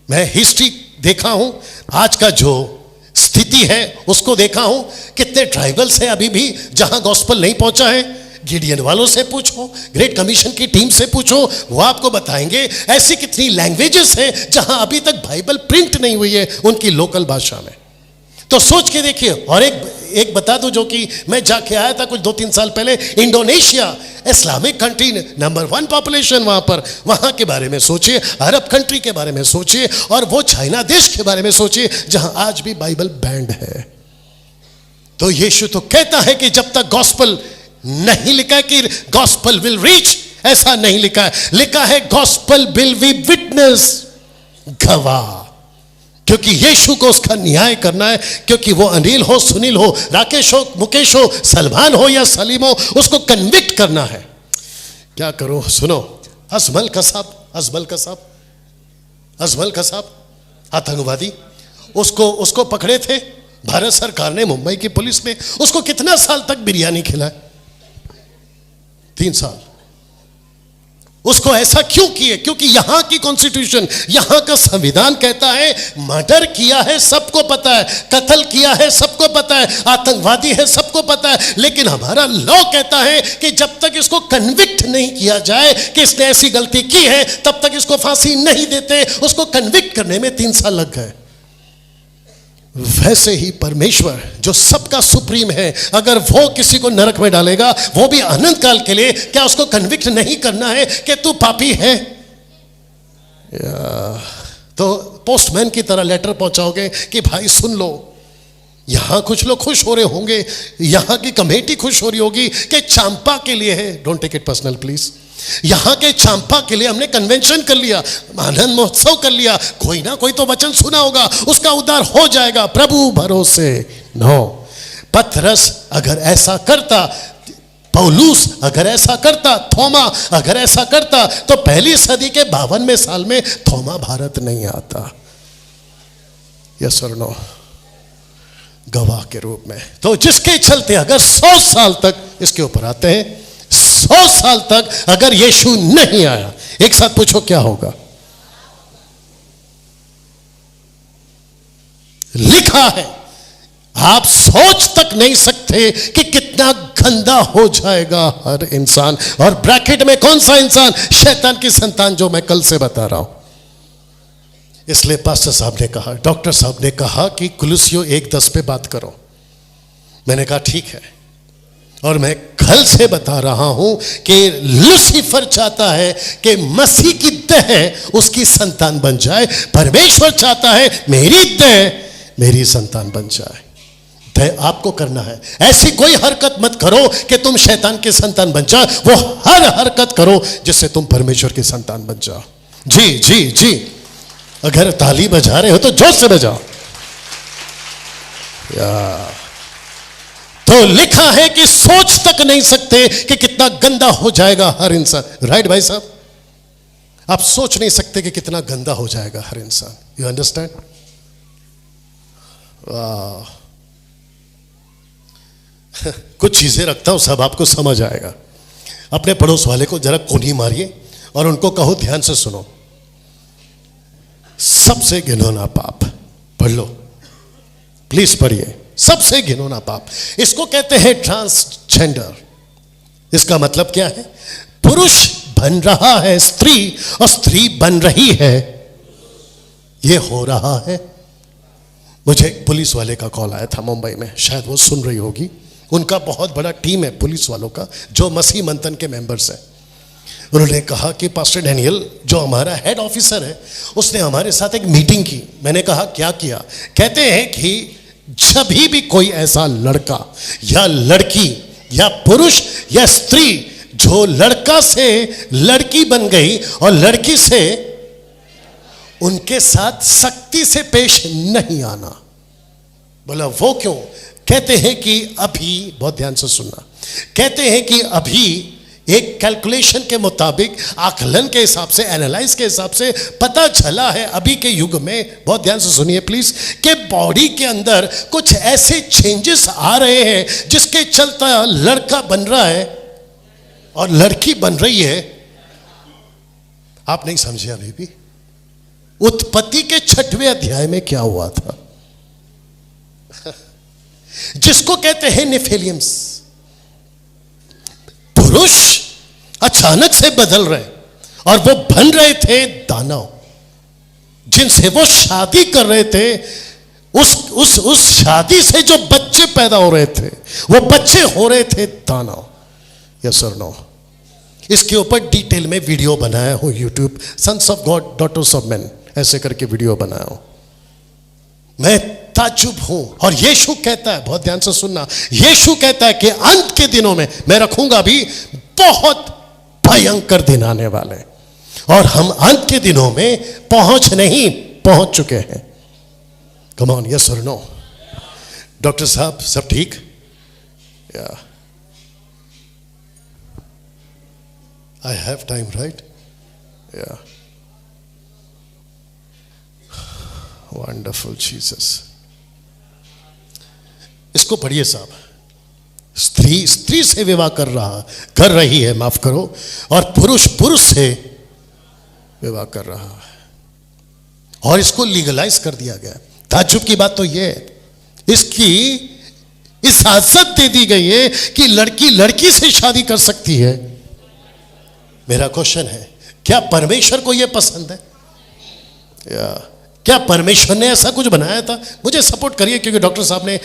मैं हिस्ट्री देखा हूं, आज का जो स्थिति है उसको देखा हूं। कितने ट्राइबल्स हैं अभी भी जहां गॉस्पेल नहीं पहुंचा है। गिडियन वालों से पूछो, ग्रेट कमीशन की टीम से पूछो, वो आपको बताएंगे। ऐसी कितनी लैंग्वेजेस हैं जहां अभी तक बाइबल प्रिंट नहीं हुई है उनकी लोकल भाषा में। तो सोच के देखिए। और एक बता दूं, जो कि मैं जाके आया था कुछ 2-3 साल पहले, Indonesia, Islamic country, number 1 population वहां पर। वहां के बारे में सोचिए, अरब कंट्री के बारे में सोचिए, और वो चाइना देश के बारे में सोचिए जहां आज भी बाइबल बैंड है। तो यीशु तो कहता है कि जब तक गॉस्पेल नहीं लिखा है कि गॉस्पेल विल रीच, ऐसा नहीं लिखा है। लिखा है गॉस्पेल विल बी विटनेस, गवाह। क्योंकि यीशु को उसका न्याय करना है, क्योंकि वो अनिल हो, सुनील हो, राकेश हो, मुकेश हो, सलमान हो या सलीम हो, उसको कन्विक्ट करना है। क्या करो? सुनो, अजमल कसाब आतंकवादी, उसको पकड़े थे भारत सरकार ने, मुंबई की पुलिस ने। उसको कितना साल तक बिरयानी खिलाए? 3 साल। उसको ऐसा क्यों किए? क्योंकि यहां की कॉन्स्टिट्यूशन, यहां का संविधान कहता है मर्डर किया है सबको पता है, कत्ल किया है सबको पता है, आतंकवादी है सबको पता है। लेकिन हमारा लॉ कहता है कि जब तक इसको कन्विक्ट नहीं किया जाए कि इसने ऐसी गलती की है, तब तक इसको फांसी नहीं देते। उसको कन्विक्ट करने में 3 साल लग गए। वैसे ही परमेश्वर जो सबका सुप्रीम है, अगर वो किसी को नरक में डालेगा, वो भी अनंत काल के लिए, क्या उसको कन्विक्ट नहीं करना है कि तू पापी है? तो पोस्टमैन की तरह लेटर पहुंचाओगे कि भाई सुन लो। यहां कुछ लोग खुश हो रहे होंगे, यहां की कमेटी खुश हो रही होगी कि चांपा के लिए है। Don't take it personal please. यहां के चांपा के लिए हमने कन्वेंशन कर लिया, आनंद महोत्सव कर लिया। कोई ना कोई तो वचन सुना होगा, उसका उद्धार हो जाएगा। प्रभु भरोसे नो। पतरस अगर ऐसा करता, पौलुस अगर ऐसा करता, थोमा अगर ऐसा करता, तो पहली सदी के 52वें साल में थोमा भारत नहीं आता। यस और नो? गवाह के रूप में। तो जिसके चलते अगर 100 साल तक, इसके ऊपर आते हैं, 100 साल तक अगर यीशु नहीं आया, एक साथ पूछो क्या होगा? लिखा है, आप सोच तक नहीं सकते कि कितना गंदा हो जाएगा हर इंसान। और ब्रैकेट में कौन सा इंसान? शैतान की संतान, जो मैं कल से बता रहा हूं। इसलिए पास्टर साहब ने कहा, डॉक्टर साहब ने कहा कि कुलुसियों 1:10 पे बात करो। मैंने कहा ठीक है, और मैं कल से बता रहा हूं कि लूसीफर चाहता है कि मसीह की देह उसकी संतान बन जाए। परमेश्वर चाहता है मेरी देह मेरी संतान बन जाए। तय आपको करना है। ऐसी कोई हरकत मत करो कि तुम शैतान के संतान बन जाओ, वो हर हरकत करो जिससे तुम परमेश्वर के संतान बन जाओ। जी जी जी, अगर ताली बजा रहे हो तो जोर से बजाओ। तो लिखा है कि सोच तक नहीं सकते कि कितना गंदा हो जाएगा हर इंसान। राइट भाई साहब, आप सोच नहीं सकते कि कितना गंदा हो जाएगा हर इंसान। You understand? वाह, कुछ चीजें रखता हूं, सब आपको समझ आएगा। अपने पड़ोस वाले को जरा कोनी मारिए और उनको कहो ध्यान से सुनो। सबसे घिनौना पाप, पढ़ लो प्लीज, पढ़िए। सबसे घिनौना पाप, इसको कहते हैं ट्रांसजेंडर। इसका मतलब क्या है? पुरुष बन रहा है स्त्री और स्त्री बन रही है, ये हो रहा है। मुझे एक पुलिस वाले का कॉल आया था मुंबई में, शायद वो सुन रही होगी। उनका बहुत बड़ा टीम है पुलिस वालों का, जो मसीह मंथन के मेंबर्स हैं। उन्होंने कहा कि पास्टर डैनियल, जो हमारा हेड ऑफिसर है, उसने हमारे साथ एक मीटिंग की। मैंने कहा क्या किया? कहते हैं कि जब भी कोई ऐसा लड़का या लड़की या पुरुष या स्त्री जो लड़का से लड़की बन गई और लड़की से, उनके साथ सख्ती से पेश नहीं आना। बोला वो क्यों? कहते हैं कि अभी, बहुत ध्यान से सुनना, कहते हैं कि अभी एक कैलकुलेशन के मुताबिक, आकलन के हिसाब से, एनालाइज के हिसाब से पता चला है अभी के युग में, बहुत ध्यान से सुनिए प्लीज, कि बॉडी के अंदर कुछ ऐसे चेंजेस आ रहे हैं जिसके चलता लड़का बन रहा है और लड़की बन रही है। आप नहीं समझे अभी भी? उत्पत्ति के 6वें अध्याय में क्या हुआ था, जिसको कहते हैं नेफिलियम्स। पुरुष अचानक से बदल रहे और वो बन रहे थे दानव, जिनसे वो शादी कर रहे थे। उस शादी से जो बच्चे पैदा हो रहे थे, वो बच्चे हो रहे थे दानव। यस और नो? इसके ऊपर डिटेल में वीडियो बनाया हूं YouTube, sons of God daughters of man, ऐसे करके वीडियो बनाया हूं। मैं ताज्जुब हूं। और यीशु कहता है, बहुत ध्यान से सुनना, यीशु कहता है कि अंत के दिनों में मैं रखूंगा भी बहुत भयंकर दिन आने वाले, और हम अंत के दिनों में पहुंच चुके हैं। कम ऑन, यस और नो? डॉक्टर साहब सब ठीक? या आई हैव टाइम, राइट? या वंडरफुल जीसस। इसको पढ़िए साहब। स्त्री से विवाह कर रही है, माफ करो, और पुरुष से विवाह कर रहा है, और इसको लीगलाइज कर दिया गया। ताज्जुब की बात तो यह है, इसकी इजाजत दे दी गई है कि लड़की लड़की से शादी कर सकती है। मेरा क्वेश्चन है, क्या परमेश्वर को यह पसंद है? या क्या परमेश्वर ने ऐसा कुछ बनाया था? मुझे सपोर्ट करिए, क्योंकि डॉक्टर साहब ने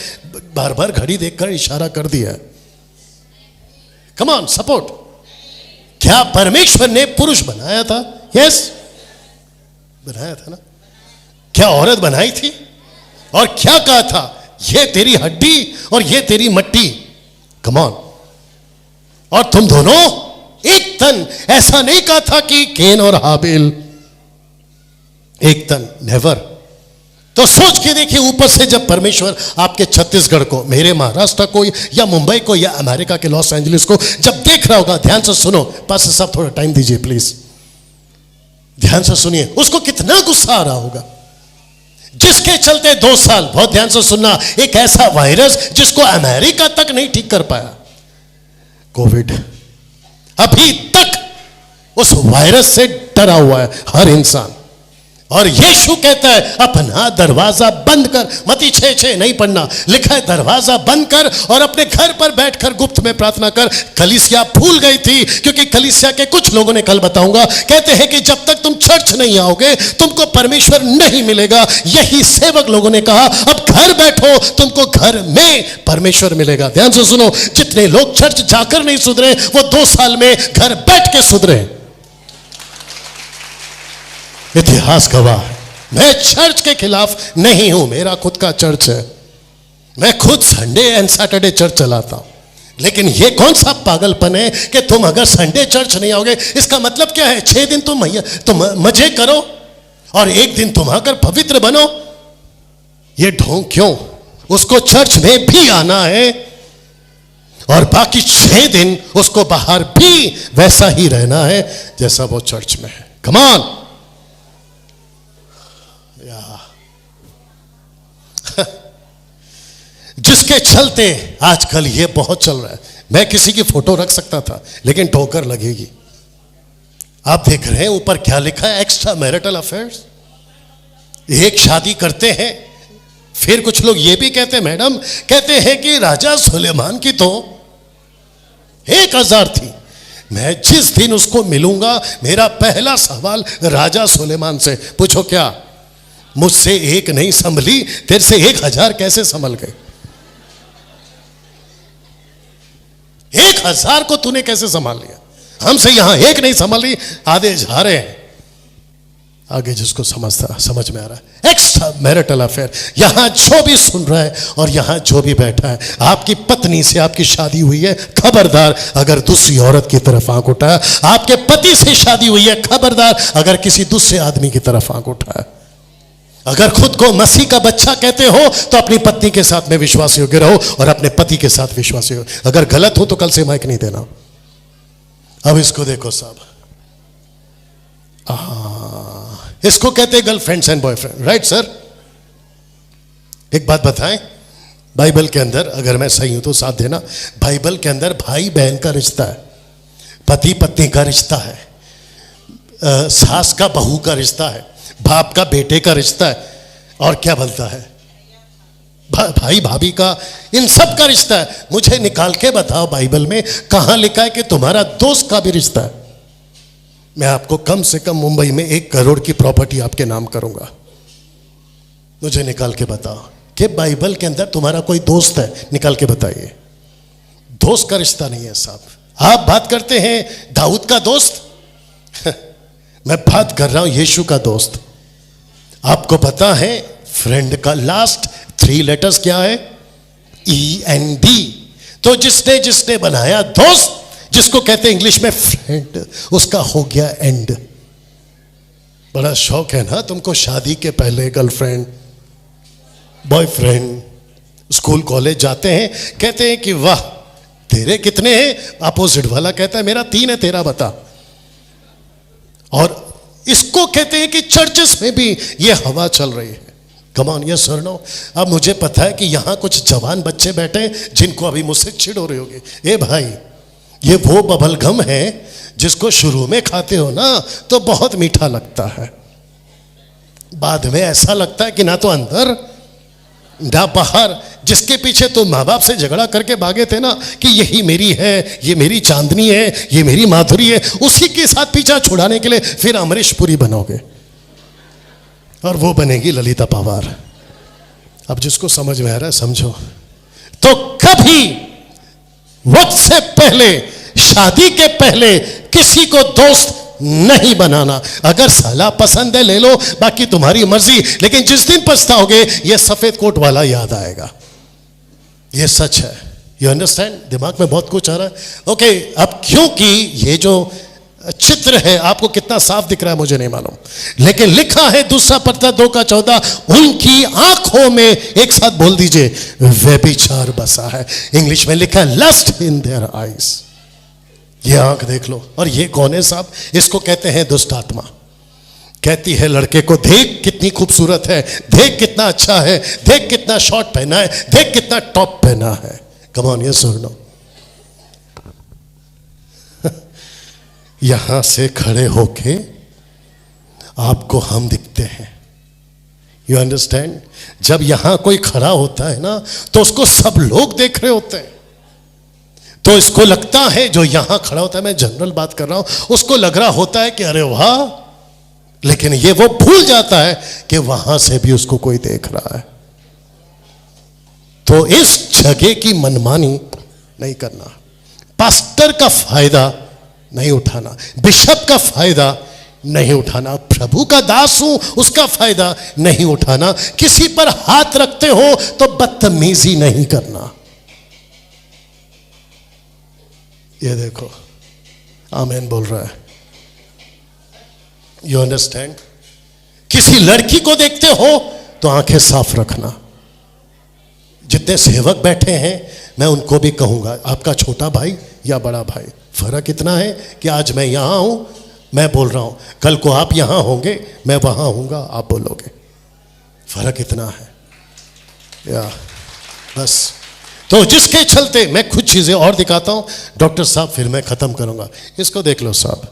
बार बार घड़ी देखकर इशारा कर दिया। Come on, support. क्या परमेश्वर ने पुरुष बनाया था? यस, बनाया था ना? क्या औरत बनाई थी? और क्या कहा था? ये तेरी हड्डी और ये तेरी मट्टी। Come on. और तुम दोनों एक तन। ऐसा नहीं कहा था कि केन और हाबिल एक तन, नेवर। तो सोच के देखिए, ऊपर से जब परमेश्वर आपके छत्तीसगढ़ को, मेरे महाराष्ट्र को, या मुंबई को, या अमेरिका के लॉस एंजलिस को जब देख रहा होगा, ध्यान से सुनो, पास सब थोड़ा टाइम दीजिए प्लीज, ध्यान से सुनिए, उसको कितना गुस्सा आ रहा होगा, जिसके चलते 2 साल, बहुत ध्यान से सुनना, एक ऐसा वायरस जिसको अमेरिका तक नहीं ठीक कर पाया, कोविड, अभी तक उस वायरस से डरा हुआ है हर इंसान। और यीशु कहता है अपना दरवाजा बंद कर। मत्ती 6:6 नहीं पढ़ना, लिखा है दरवाजा बंद कर और अपने घर पर बैठकर गुप्त में प्रार्थना कर। कलीसिया भूल गई थी, क्योंकि कलीसिया के कुछ लोगों ने, कल बताऊंगा, कहते हैं कि जब तक तुम चर्च नहीं आओगे तुमको परमेश्वर नहीं मिलेगा। यही सेवक लोगों ने कहा अब घर बैठो, तुमको घर में परमेश्वर मिलेगा। ध्यान से सुनो, जितने लोग चर्च जाकर नहीं सुधरे वो 2 साल में घर बैठ के सुधरे। इतिहास गवाह है। मैं चर्च के खिलाफ नहीं हूं, मेरा खुद का चर्च है, मैं खुद संडे एंड सैटरडे चर्च चलाता हूं। लेकिन ये कौन सा पागलपन है कि तुम अगर संडे चर्च नहीं आओगे, इसका मतलब क्या है? 6 दिन तुम मजे करो और 1 दिन तुम आकर पवित्र बनो। ये ढोंग क्यों? उसको चर्च में भी आना है और बाकी 6 दिन उसको बाहर भी वैसा ही रहना है जैसा वो चर्च में है। Come on. जिसके चलते आजकल ये बहुत चल रहा है। मैं किसी की फोटो रख सकता था लेकिन ठोकर लगेगी। आप देख रहे हैं ऊपर क्या लिखा है? Extra marital affairs. एक शादी करते हैं, फिर कुछ लोग ये भी कहते हैं, मैडम कहते हैं कि राजा सुलेमान की तो 1000 थी। मैं जिस दिन उसको मिलूंगा मेरा पहला सवाल राजा सुलेमान से, पूछो क्या मुझसे 1 नहीं संभली, तेरे से 1000 कैसे संभल गए? 1000 को तूने कैसे संभाल लिया? हमसे यहां 1 नहीं संभाल रही, आधे जा रहे हैं। आगे जिसको समझ में आ रहा है, एक्स्ट्रा मैरिटल अफेयर। यहां जो भी सुन रहा है और यहां जो भी बैठा है, आपकी पत्नी से आपकी शादी हुई है, खबरदार अगर दूसरी औरत की तरफ आंख उठाया। आपके पति से शादी हुई है, खबरदार अगर किसी दूसरे आदमी की तरफ आंख उठाया। अगर खुद को मसीह का बच्चा कहते हो तो अपनी पत्नी के साथ में विश्वासी होकर रहो और अपने पति के साथ विश्वासी हो। अगर गलत हो तो कल से माइक नहीं देना। अब इसको देखो साहब, इसको कहते हैं girlfriends and boyfriend, right sir? एक बात बताएं, बाइबल के अंदर, अगर मैं सही हूं तो साथ देना, बाइबल के अंदर भाई बहन का रिश्ता है, पति पत्नी का रिश्ता है, सास का बहू का रिश्ता है, बाप का बेटे का रिश्ता है, और क्या बोलता है भाई भाभी का, इन सब का रिश्ता है। मुझे निकाल के बताओ बाइबल में कहां लिखा है कि तुम्हारा दोस्त का भी रिश्ता है? मैं आपको कम से कम मुंबई में 1 करोड़ की प्रॉपर्टी आपके नाम करूंगा। मुझे निकाल के बताओ कि बाइबल के अंदर तुम्हारा कोई दोस्त है, निकाल के बताइए। दोस्त का रिश्ता नहीं है साहब। आप बात करते हैं दाऊद का दोस्त मैं बात कर रहा हूं यीशु का दोस्त। आपको पता है फ्रेंड का लास्ट 3 लेटर्स क्या है? END। तो जिसने बनाया दोस्त, जिसको कहते हैं इंग्लिश में फ्रेंड, उसका हो गया एंड। बड़ा शौक है ना तुमको शादी के पहले गर्लफ्रेंड बॉयफ्रेंड, स्कूल कॉलेज जाते हैं, कहते हैं कि वाह तेरे कितने हैं, अपोजिट वाला कहता है मेरा 3 है, तेरा बता। और इसको कहते हैं कि चर्चेस में भी ये हवा चल रही है। कम ऑन, यस और नो? अब मुझे पता है कि यहां कुछ जवान बच्चे बैठे हैं जिनको अभी मुझसे चिढ़ हो रही होगी। ए भाई, ये वो बबल गम है जिसको शुरू में खाते हो ना तो बहुत मीठा लगता है, बाद में ऐसा लगता है कि ना तो अंदर ना बाहर। जिसके पीछे तो माँ बाप से झगड़ा करके भागे थे ना कि यही मेरी है, ये मेरी चांदनी है, ये मेरी माधुरी है, उसी के साथ पीछा छुड़ाने के लिए फिर अमरीश पुरी बनोगे और वो बनेगी ललिता पवार। अब जिसको समझ में आ रहा है समझो। तो कभी वक्त से पहले, शादी के पहले किसी को दोस्त नहीं बनाना। अगर साला पसंद है ले लो, बाकी तुम्हारी मर्जी, लेकिन जिस दिन पछताओगे ये सफेद कोट वाला याद आएगा। ये सच है। You understand? दिमाग में बहुत कुछ आ रहा है। ओके, अब क्योंकि ये जो चित्र है आपको कितना साफ दिख रहा है मुझे नहीं मालूम, लेकिन लिखा है 2 पत्र 2:14, उनकी आंखों में, एक साथ बोल दीजिए, व्यभिचार बसा है। इंग्लिश में लिखा है लस्ट इन देयर आईज। ये आंख देख लो। और ये कौन है साहब? इसको कहते हैं दुष्ट आत्मा। कहती है लड़के को, देख कितनी खूबसूरत है, देख कितना अच्छा है, देख कितना शॉर्ट पहना है, देख कितना टॉप पहना है। कम ऑन, ये सुन लो। यहां से खड़े होके आपको हम दिखते हैं। You understand? जब यहां कोई खड़ा होता है ना तो उसको सब लोग देख रहे होते हैं, तो इसको लगता है, जो यहां खड़ा होता है, मैं जनरल बात कर रहा हूं, उसको लग रहा होता है कि अरे वाह, लेकिन ये वो भूल जाता है कि वहां से भी उसको कोई देख रहा है। तो इस जगह की मनमानी नहीं करना, पास्टर का फायदा नहीं उठाना, बिशप का फायदा नहीं उठाना, प्रभु का दास हूं उसका फायदा नहीं उठाना, किसी पर हाथ रखते हो तो बदतमीजी नहीं करना। ये देखो, आमीन बोल रहा है। You understand? किसी लड़की को देखते हो तो आंखें साफ रखना। जितने सेवक बैठे हैं मैं उनको भी कहूंगा, आपका छोटा भाई या बड़ा भाई, फर्क इतना है कि आज मैं यहां हूं, मैं बोल रहा हूं, कल को आप यहां होंगे, मैं वहां होऊंगा, आप बोलोगे। फर्क इतना है या बस। तो जिसके चलते मैं कुछ चीजें और दिखाता हूं डॉक्टर साहब, फिर मैं खत्म करूंगा। इसको देख लो साहब,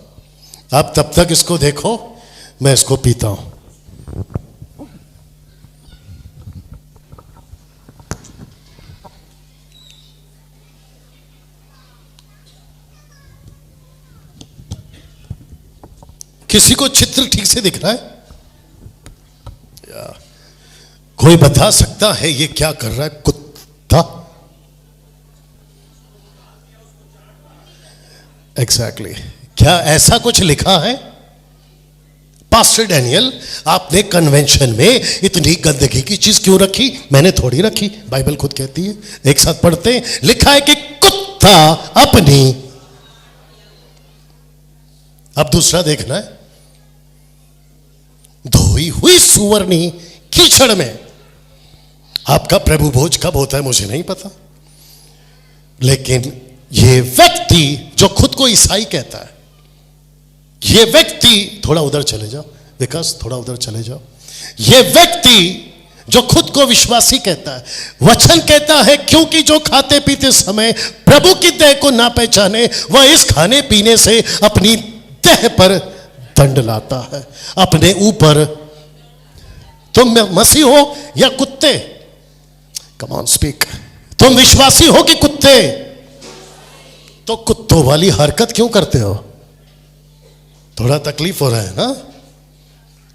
आप तब तक इसको देखो, मैं इसको पीता हूं। किसी को चित्र ठीक से दिख रहा है? कोई बता सकता है ये क्या कर रहा है? कुत्ता। एग्जैक्टली क्या ऐसा कुछ लिखा है? पास्टर डैनियल, आपने कन्वेंशन में इतनी गंदगी की चीज क्यों रखी? मैंने थोड़ी रखी, बाइबल खुद कहती है। एक साथ पढ़ते हैं, लिखा है कि कुत्ता अपनी। अब दूसरा देखना है, धोई हुई सुवर्णी कीचड़ में। आपका प्रभु भोज कब होता है मुझे नहीं पता, लेकिन ये व्यक्ति जो खुद को ईसाई कहता है, ये व्यक्ति, थोड़ा उधर चले जाओ विकास, थोड़ा उधर चले जाओ, ये व्यक्ति जो खुद को विश्वासी कहता है, वचन कहता है क्योंकि जो खाते पीते समय प्रभु की देह को ना पहचाने, वह इस खाने पीने से अपनी देह पर दंड लाता है, अपने ऊपर। तुम मसीह हो या कुत्ते? Come on speak. तुम विश्वासी हो कि कुत्ते? तो कुत्तों वाली हरकत क्यों करते हो? थोड़ा तकलीफ हो रहा है ना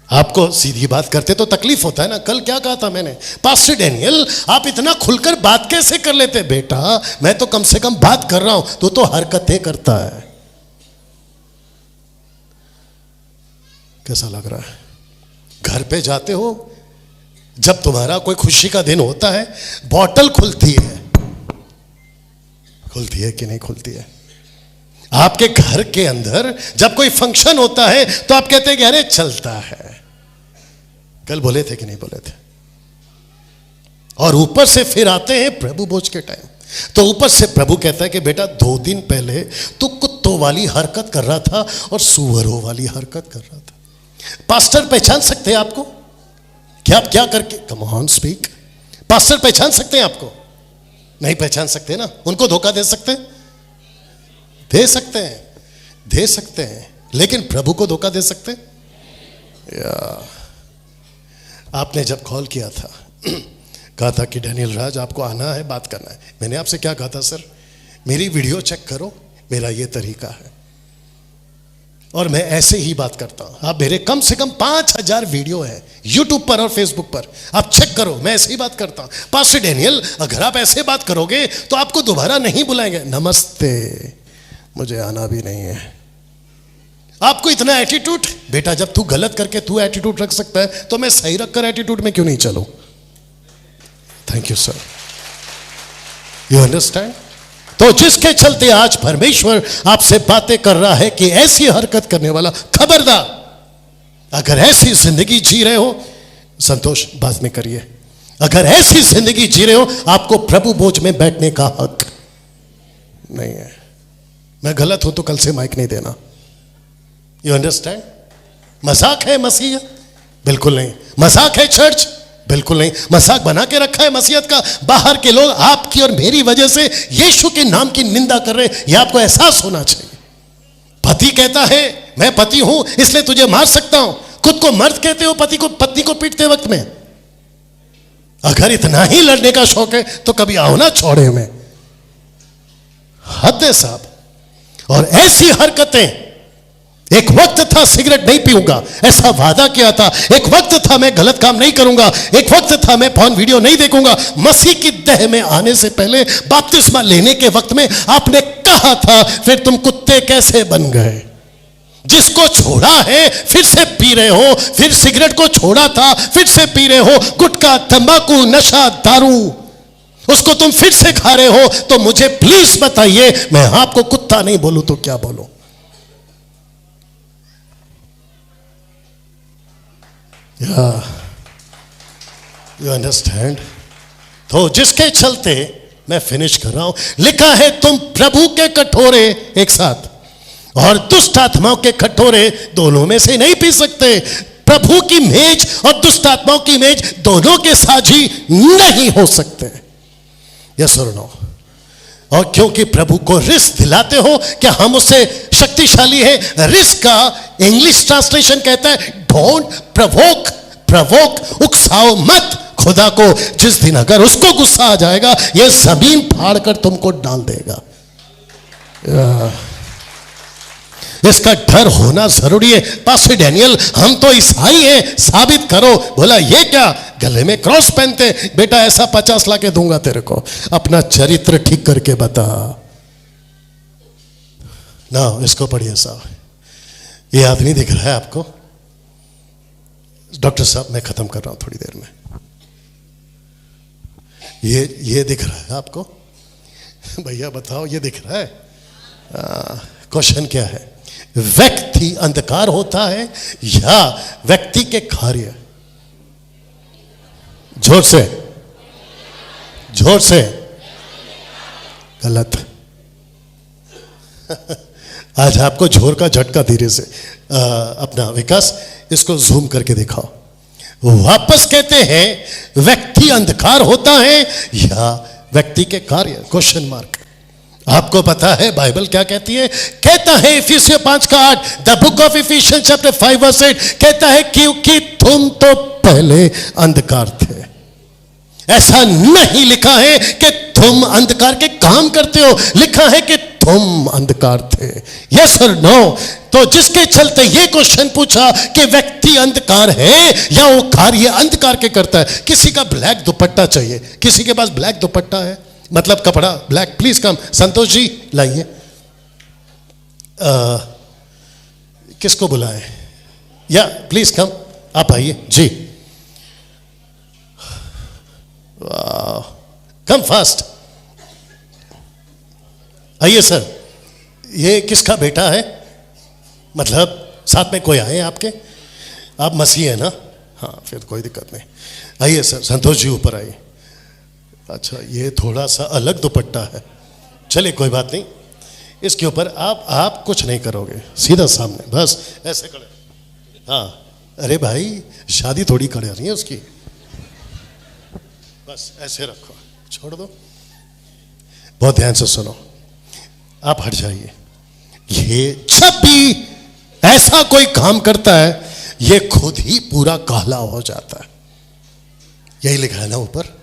आपको? सीधी बात करते तो तकलीफ होता है ना। कल क्या कहा था मैंने? पास्टर डैनियल, आप इतना खुलकर बात कैसे कर लेते? बेटा मैं तो कम से कम बात कर रहा हूं, तो हरकतें करता है। कैसा लग रहा है? घर पे जाते हो, जब तुम्हारा कोई खुशी का दिन होता है, बॉटल खुलती है, खुलती है कि नहीं खुलती है? आपके घर के अंदर जब कोई फंक्शन होता है तो आप कहते हैं कि अरे चलता है। कल बोले थे कि नहीं बोले थे? और ऊपर से फिर आते हैं प्रभु भोज के टाइम, तो ऊपर से प्रभु कहता है कि बेटा 2 दिन पहले तू कुत्तों वाली हरकत कर रहा था और सुअरों वाली हरकत कर रहा था। पास्टर पहचान सकते हैं आपको? क्या आप क्या करके? Come on speak. पास्टर पहचान सकते हैं आपको? नहीं पहचान सकते ना। उनको धोखा दे सकते हैं? दे सकते हैं, दे सकते हैं, लेकिन प्रभु को धोखा दे सकते हैं? आपने जब कॉल किया था कहा था कि डैनियल राज आपको आना है, बात करना है। मैंने आपसे क्या कहा था? सर मेरी वीडियो चेक करो, मेरा ये तरीका है और मैं ऐसे ही बात करता हूं। आप मेरे कम से कम 5000 वीडियो है यूट्यूब पर और फेसबुक पर, आप चेक करो, मैं ऐसे ही बात करता हूं। पास्टर डैनियल, अगर आप ऐसे बात करोगे तो आपको दोबारा नहीं बुलाएंगे। नमस्ते, मुझे आना भी नहीं है। आपको इतना एटीट्यूड? बेटा जब तू गलत करके तू एटीट्यूड रख सकता है तो मैं सही रखकर एटीट्यूड में क्यों नहीं चलूं? Thank you sir. You understand? तो जिसके चलते आज परमेश्वर आपसे बातें कर रहा है कि ऐसी हरकत करने वाला खबरदार। अगर ऐसी जिंदगी जी रहे हो, संतोष बाद में करिए, अगर ऐसी जिंदगी जी रहे हो, आपको प्रभु भोज में बैठने का हक नहीं है। मैं गलत हूं तो कल से माइक नहीं देना। You understand? मजाक है मसीह? बिल्कुल नहीं। मजाक है चर्च? बिल्कुल नहीं। मजाक बना के रखा है मसीहत का। बाहर के लोग आपकी और मेरी वजह से यीशु के नाम की निंदा कर रहे हैं, यह आपको एहसास होना चाहिए। पति कहता है मैं पति हूं इसलिए तुझे मार सकता हूं, खुद को मर्द कहते हो पत्नी को पीटते वक्त में? अगर इतना ही लड़ने का शौक है तो कभी आओ ना चौड़े में। हद है साहब। और ऐसी हरकतें, एक वक्त था सिगरेट नहीं पीऊंगा, ऐसा वादा किया था। एक वक्त था मैं गलत काम नहीं करूंगा, एक वक्त था मैं पॉर्न वीडियो नहीं देखूंगा। मसीह की देह में आने से पहले, बपतिस्मा लेने के वक्त में आपने कहा था, फिर तुम कुत्ते कैसे बन गए? जिसको छोड़ा है फिर से पी रहे हो, फिर सिगरेट को छोड़ा था फिर से पी रहे हो, गुटखा, तंबाकू, नशा, दारू, उसको तुम फिर से खा रहे हो। तो मुझे प्लीज बताइए, मैं आपको कुत्ता नहीं बोलूं तो क्या बोलूं? You understand? तो जिसके चलते मैं फिनिश कर रहा हूं, लिखा है तुम प्रभु के कटोरे एक साथ और दुष्ट आत्माओं के कटोरे दोनों में से नहीं पी सकते। प्रभु की मेज और दुष्ट आत्माओं की मेज दोनों के साझी नहीं हो सकते। यस और नो? और क्योंकि प्रभु को रिस्क दिलाते हो, क्या हम उससे शक्तिशाली हैं? रिस्क का इंग्लिश ट्रांसलेशन कहता है डोंट प्रवोक। प्रवोक, उकसाओ मत खुदा को। जिस दिन अगर उसको गुस्सा आ जाएगा, यह जमीन फाड़ कर तुमको डाल देगा। इसका डर होना जरूरी है। पास्टर डैनियल, हम तो ईसाई हैं, साबित करो। बोला ये क्या, गले में क्रॉस पहनते? बेटा ऐसा 50 लाके दूंगा तेरे को, अपना चरित्र ठीक करके बता ना। इसको पढ़िए साहब, ये आदमी दिख रहा है आपको? डॉक्टर साहब मैं खत्म कर रहा हूं थोड़ी देर में। ये दिख रहा है आपको? भैया बताओ, ये दिख रहा है? क्वेश्चन क्या है? व्यक्ति अंधकार होता है या व्यक्ति के कार्य? जोर से, जोर से। गलत। आज आपको जोर का झटका धीरे से। अपना विकास, इसको जूम करके दिखाओ। वापस कहते हैं व्यक्ति अंधकार होता है या व्यक्ति के कार्य? Question mark. आपको पता है बाइबल क्या कहती है? कहता है इफिसियों 5:8, the book of efficiency chapter 5:8 कहता है क्योंकि तुम तो पहले अंधकार थे। ऐसा नहीं लिखा है कि तुम अंधकार के काम करते हो, लिखा है कि तुम अंधकार थे। यस और नो? तो जिसके चलते ये क्वेश्चन पूछा कि व्यक्ति अंधकार है या वो कार्य अंधकार के करता है। किसी का ब्लैक दुपट्टा चाहिए? किसी के पास ब्लैक दुपट्टा है? मतलब कपड़ा black? Please come. Santosh ji लाइए। किसको बुलाएं? या प्लीज कम, आप आइए जी। कम फास्ट, आइए सर। ये किसका बेटा है? मतलब साथ में कोई आए आपके? आप मसीह है ना? हाँ, फिर कोई दिक्कत नहीं। आइए सर, संतोष जी ऊपर आइए। अच्छा, ये थोड़ा सा अलग दुपट्टा है, चलिए कोई बात नहीं। इसके ऊपर आप कुछ नहीं करोगे, सीधा सामने बस ऐसे खड़े। हाँ, अरे भाई शादी थोड़ी कर रही है उसकी, बस ऐसे रखो, छोड़ दो। बहुत ध्यान से सुनो, आप हट जाइए। ये जब भी ऐसा कोई काम करता है, ये खुद ही पूरा काला हो जाता है। यही लिखा है ना ऊपर?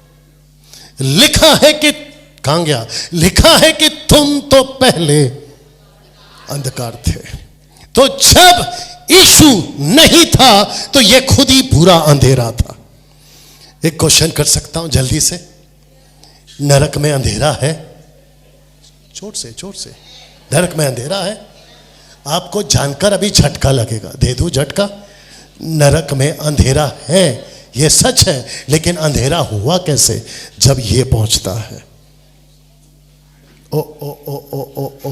लिखा है कि, कहां गया? लिखा है कि तुम तो पहले अंधकार थे। तो जब यीशु नहीं था तो ये खुद ही पूरा अंधेरा था। एक क्वेश्चन कर सकता हूं जल्दी से? नरक में अंधेरा है? चोट से नरक में अंधेरा है? आपको जानकर अभी झटका लगेगा, दे दूं झटका। नरक में अंधेरा है, ये सच है, लेकिन अंधेरा हुआ कैसे? जब ये पहुंचता है। ओ ओ ओ ओ ओ ओ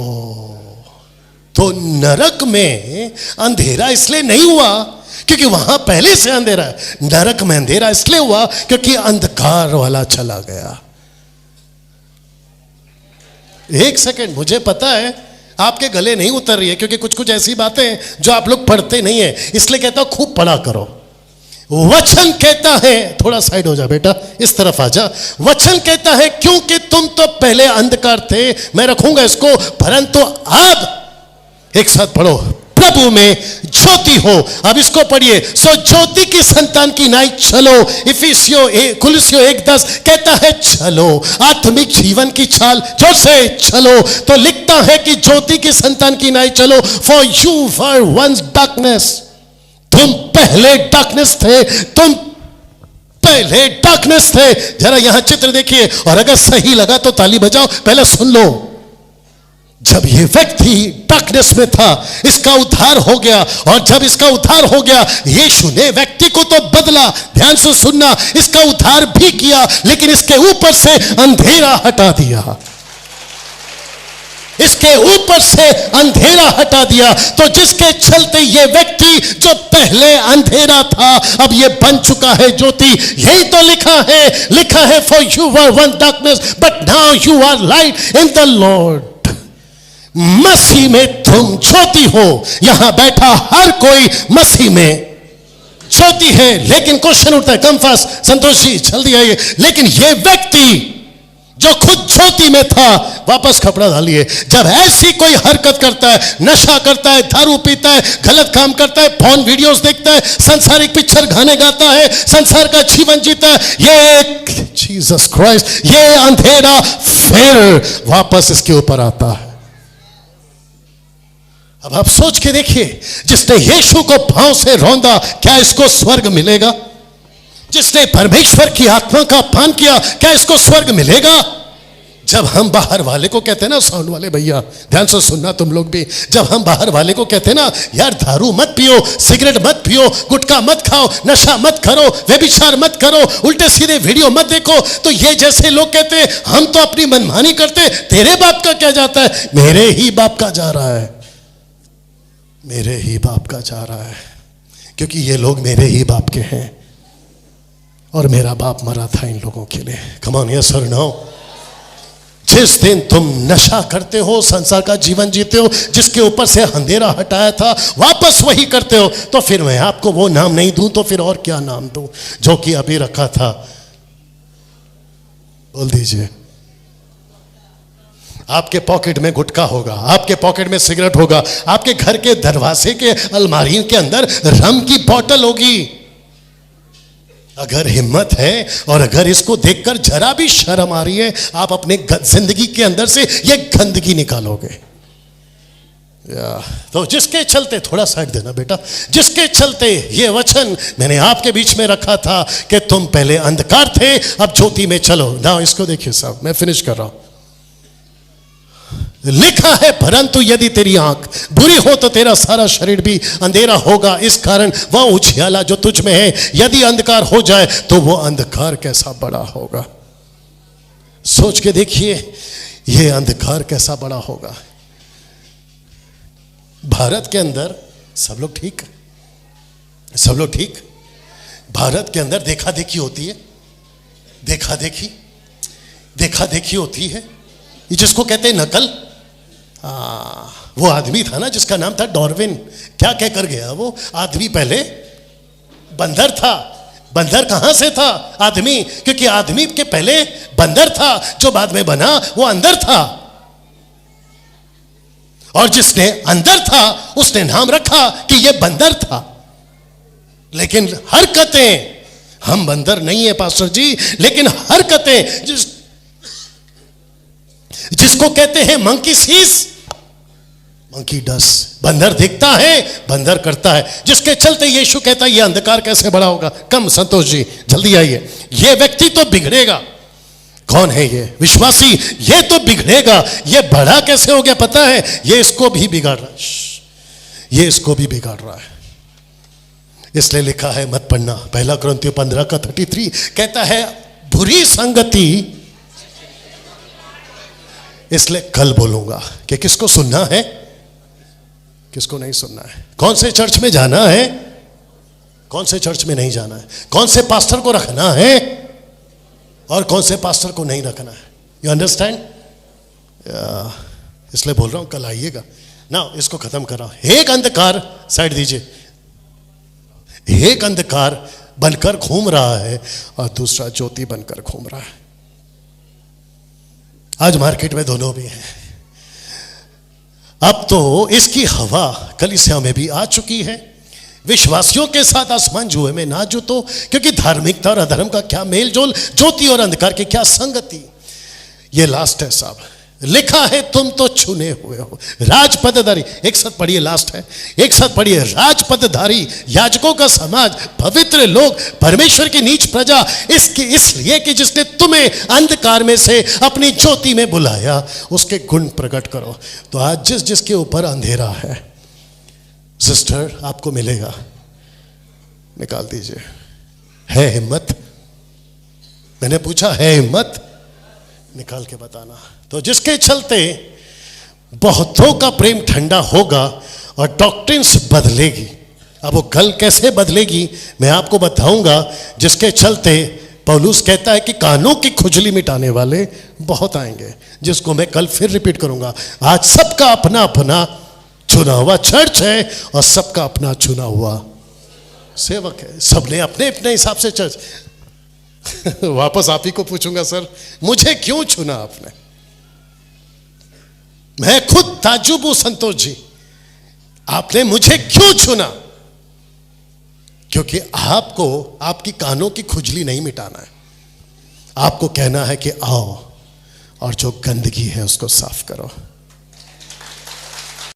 तो नरक में अंधेरा इसलिए नहीं हुआ क्योंकि वहां पहले से अंधेरा है। नरक में अंधेरा इसलिए हुआ क्योंकि अंधकार वाला चला गया। एक सेकंड, मुझे पता है आपके गले नहीं उतर रही है क्योंकि कुछ कुछ ऐसी बातें हैं जो आप लोग पढ़ते नहीं है, इसलिए कहता हूं खूब पढ़ा करो। वचन कहता है, थोड़ा साइड हो जा बेटा, इस तरफ आ जा। वचन कहता है क्योंकि तुम तो पहले अंधकार थे, मैं रखूंगा इसको, परंतु अब एक साथ पढ़ो, प्रभु में ज्योति हो। अब इसको पढ़िए, सो ज्योति की संतान की नाई चलो। कुलुस्सियों 1:10 कहता है चलो आत्मिक जीवन की चाल जो से चलो। तो लिखता है कि ज्योति की संतान की नाई चलो। For you were once darkness, तुम पहले डार्कनेस थे, तुम पहले डार्कनेस थे। जरा यहां चित्र देखिए, और अगर सही लगा तो ताली बजाओ, पहले सुन लो। जब ये व्यक्ति डार्कनेस में था, इसका उद्धार हो गया, और जब इसका उद्धार हो गया, यीशु ने व्यक्ति को तो बदला, ध्यान से सुनना, इसका उद्धार भी किया, लेकिन इसके ऊपर से अंधेरा हटा दिया। इसके ऊपर से अंधेरा हटा दिया। तो जिसके चलते ये व्यक्ति जो पहले अंधेरा था, अब ये बन चुका है ज्योति। यही तो लिखा है for you were once darkness but now you are light in the Lord. मसीह में तुम ज्योति हो। यहां बैठा हर कोई मसीह में ज्योति है। लेकिन क्वेश्चन उठता है, कम फास्ट संतोष जी जल्दी आइए। लेकिन यह व्यक्ति जो खुद ज्योति में था, वापस कपड़ा डालिए। जब ऐसी कोई हरकत करता है, नशा करता है, दारू पीता है, गलत काम करता है, फोन वीडियोस देखता है, सांसारिक पिक्चर गाने गाता है, संसार का जीवन जीता है, ये जीसस क्राइस्ट, ये अंधेरा फिर वापस इसके ऊपर आता है। अब आप सोच के देखिए, जिसने यीशु को पांव से रौंदा, क्या इसको स्वर्ग मिलेगा? जिसने परमेश्वर की आत्मा का पान किया, क्या इसको स्वर्ग मिलेगा? जब हम बाहर वाले को कहते हैं ना, साउंड वाले भैया ध्यान से सुनना तुम लोग भी, जब हम बाहर वाले को कहते हैं ना, यार दारू मत पियो, सिगरेट मत पियो, गुटखा मत खाओ, नशा मत करो, व्यभिचार मत करो, उल्टे सीधे वीडियो मत देखो, तो ये जैसे लोग कहते हैं हम तो अपनी मनमानी करते, तेरे बाप का क्या जाता है? मेरे ही बाप का जा रहा है, मेरे ही बाप का जा रहा है, क्योंकि ये लोग मेरे ही बाप के हैं और मेरा बाप मरा था इन लोगों के लिए। कम ऑन यस और नो। जिस दिन तुम नशा करते हो, संसार का जीवन जीते हो, जिसके ऊपर से अंधेरा हटाया था, वापस वही करते हो, तो फिर मैं आपको वो नाम नहीं दूं तो फिर और क्या नाम दूं जो कि अभी रखा था? बोल दीजिए। आपके पॉकेट में गुटखा होगा, आपके पॉकेट में सिगरेट होगा, आपके घर के दरवाजे के अलमारी के अंदर रम की बोतल होगी। अगर हिम्मत है और अगर इसको देखकर जरा भी शर्म आ रही है, आप अपने जिंदगी के अंदर से ये गंदगी निकालोगे। तो जिसके चलते, थोड़ा साइड देना बेटा, जिसके चलते ये वचन मैंने आपके बीच में रखा था कि तुम पहले अंधकार थे, अब ज्योति में चलो ना। इसको देखिए साहब, मैं फिनिश कर रहा हूं। लिखा है, परंतु यदि तेरी आंख बुरी हो तो तेरा सारा शरीर भी अंधेरा होगा। इस कारण वह उजियाला जो तुझ में है, यदि अंधकार हो जाए तो वो अंधकार कैसा बड़ा होगा। सोच के देखिए, ये अंधकार कैसा बड़ा होगा। भारत के अंदर सब लोग ठीक, सब लोग ठीक। भारत के अंदर देखा देखी होती है, देखा देखी होती है, जिसको कहते हैं नकल। वो आदमी था ना जिसका नाम था डार्विन, क्या कहकर गया वो आदमी? पहले बंदर था। बंदर कहां से था? आदमी, क्योंकि आदमी के पहले बंदर था, जो बाद में बना वो अंदर था। और जिसने अंदर था उसने नाम रखा कि ये बंदर था। लेकिन हरकतें, हम बंदर नहीं है पास्टर जी, लेकिन हरकतें जिसको कहते हैं मंकी सीस, मंकी डस, बंदर दिखता है, बंदर करता है। जिसके चलते यीशु कहता है ये अंधकार कैसे बड़ा होगा। कम संतोष जी जल्दी आइए। ये व्यक्ति तो बिगड़ेगा। कौन है ये? विश्वासी। ये तो बिगड़ेगा। ये बड़ा कैसे हो गया पता है? ये इसको भी बिगाड़ रहा है, ये इसको भी बिगाड़ रहा है। इसलिए लिखा है, मत पढ़ना, 1 कुरिन्थियों 15:33 कहता है बुरी संगति। इसलिए कल बोलूंगा कि किसको सुनना है, किसको नहीं सुनना है, कौन से चर्च में जाना है, कौन से चर्च में नहीं जाना है, कौन से पास्टर को रखना है और कौन से पास्टर को नहीं रखना है। You understand? इसलिए बोल रहा हूं कल आइएगा ना। इसको खत्म कर रहा हूं। एक अंधकार, साइड दीजिए, एक अंधकार बनकर घूम रहा है और दूसरा ज्योति बनकर घूम रहा है। आज मार्केट में दोनों भी हैं। अब तो इसकी हवा कलीसिया में भी आ चुकी है। विश्वासियों के साथ आसमान जुए में ना जुतो, क्योंकि धार्मिकता और अधर्म का क्या मेल जोल, ज्योति और अंधकार की क्या संगति। ये लास्ट है साहब, लिखा है तुम तो चुने हुए हो राजपदधारी। एक साथ पढ़िए, लास्ट है, एक साथ पढ़िए। राजपदधारी, याजकों का समाज, पवित्र लोग, परमेश्वर की नीच प्रजा, इसलिए कि जिसने तुम्हें अंधकार में से अपनी ज्योति में बुलाया, उसके गुण प्रकट करो। तो आज जिसके ऊपर अंधेरा है, सिस्टर आपको मिलेगा, निकाल दीजिए। है हिम्मत? मैंने पूछा है हिम्मत? निकाल के बताना। तो जिसके चलते बहुतों का प्रेम ठंडा होगा और डॉक्ट्रिन्स बदलेगी। अब वो कल कैसे बदलेगी मैं आपको बताऊंगा। जिसके चलते पौलुस कहता है कि कानों की खुजली मिटाने वाले बहुत आएंगे, जिसको मैं कल फिर रिपीट करूंगा। आज सबका अपना अपना चुना हुआ चर्च है और सबका अपना चुना हुआ सेवक है। सबने अपने अपने हिसाब से चर्च वापस आप ही को पूछूंगा, सर मुझे क्यों चुना आपने? मैं खुद ताज्जुब हूं संतोष जी, आपने मुझे क्यों चुना? क्योंकि आपको आपकी कानों की खुजली नहीं मिटाना है। आपको कहना है कि आओ और जो गंदगी है उसको साफ करो।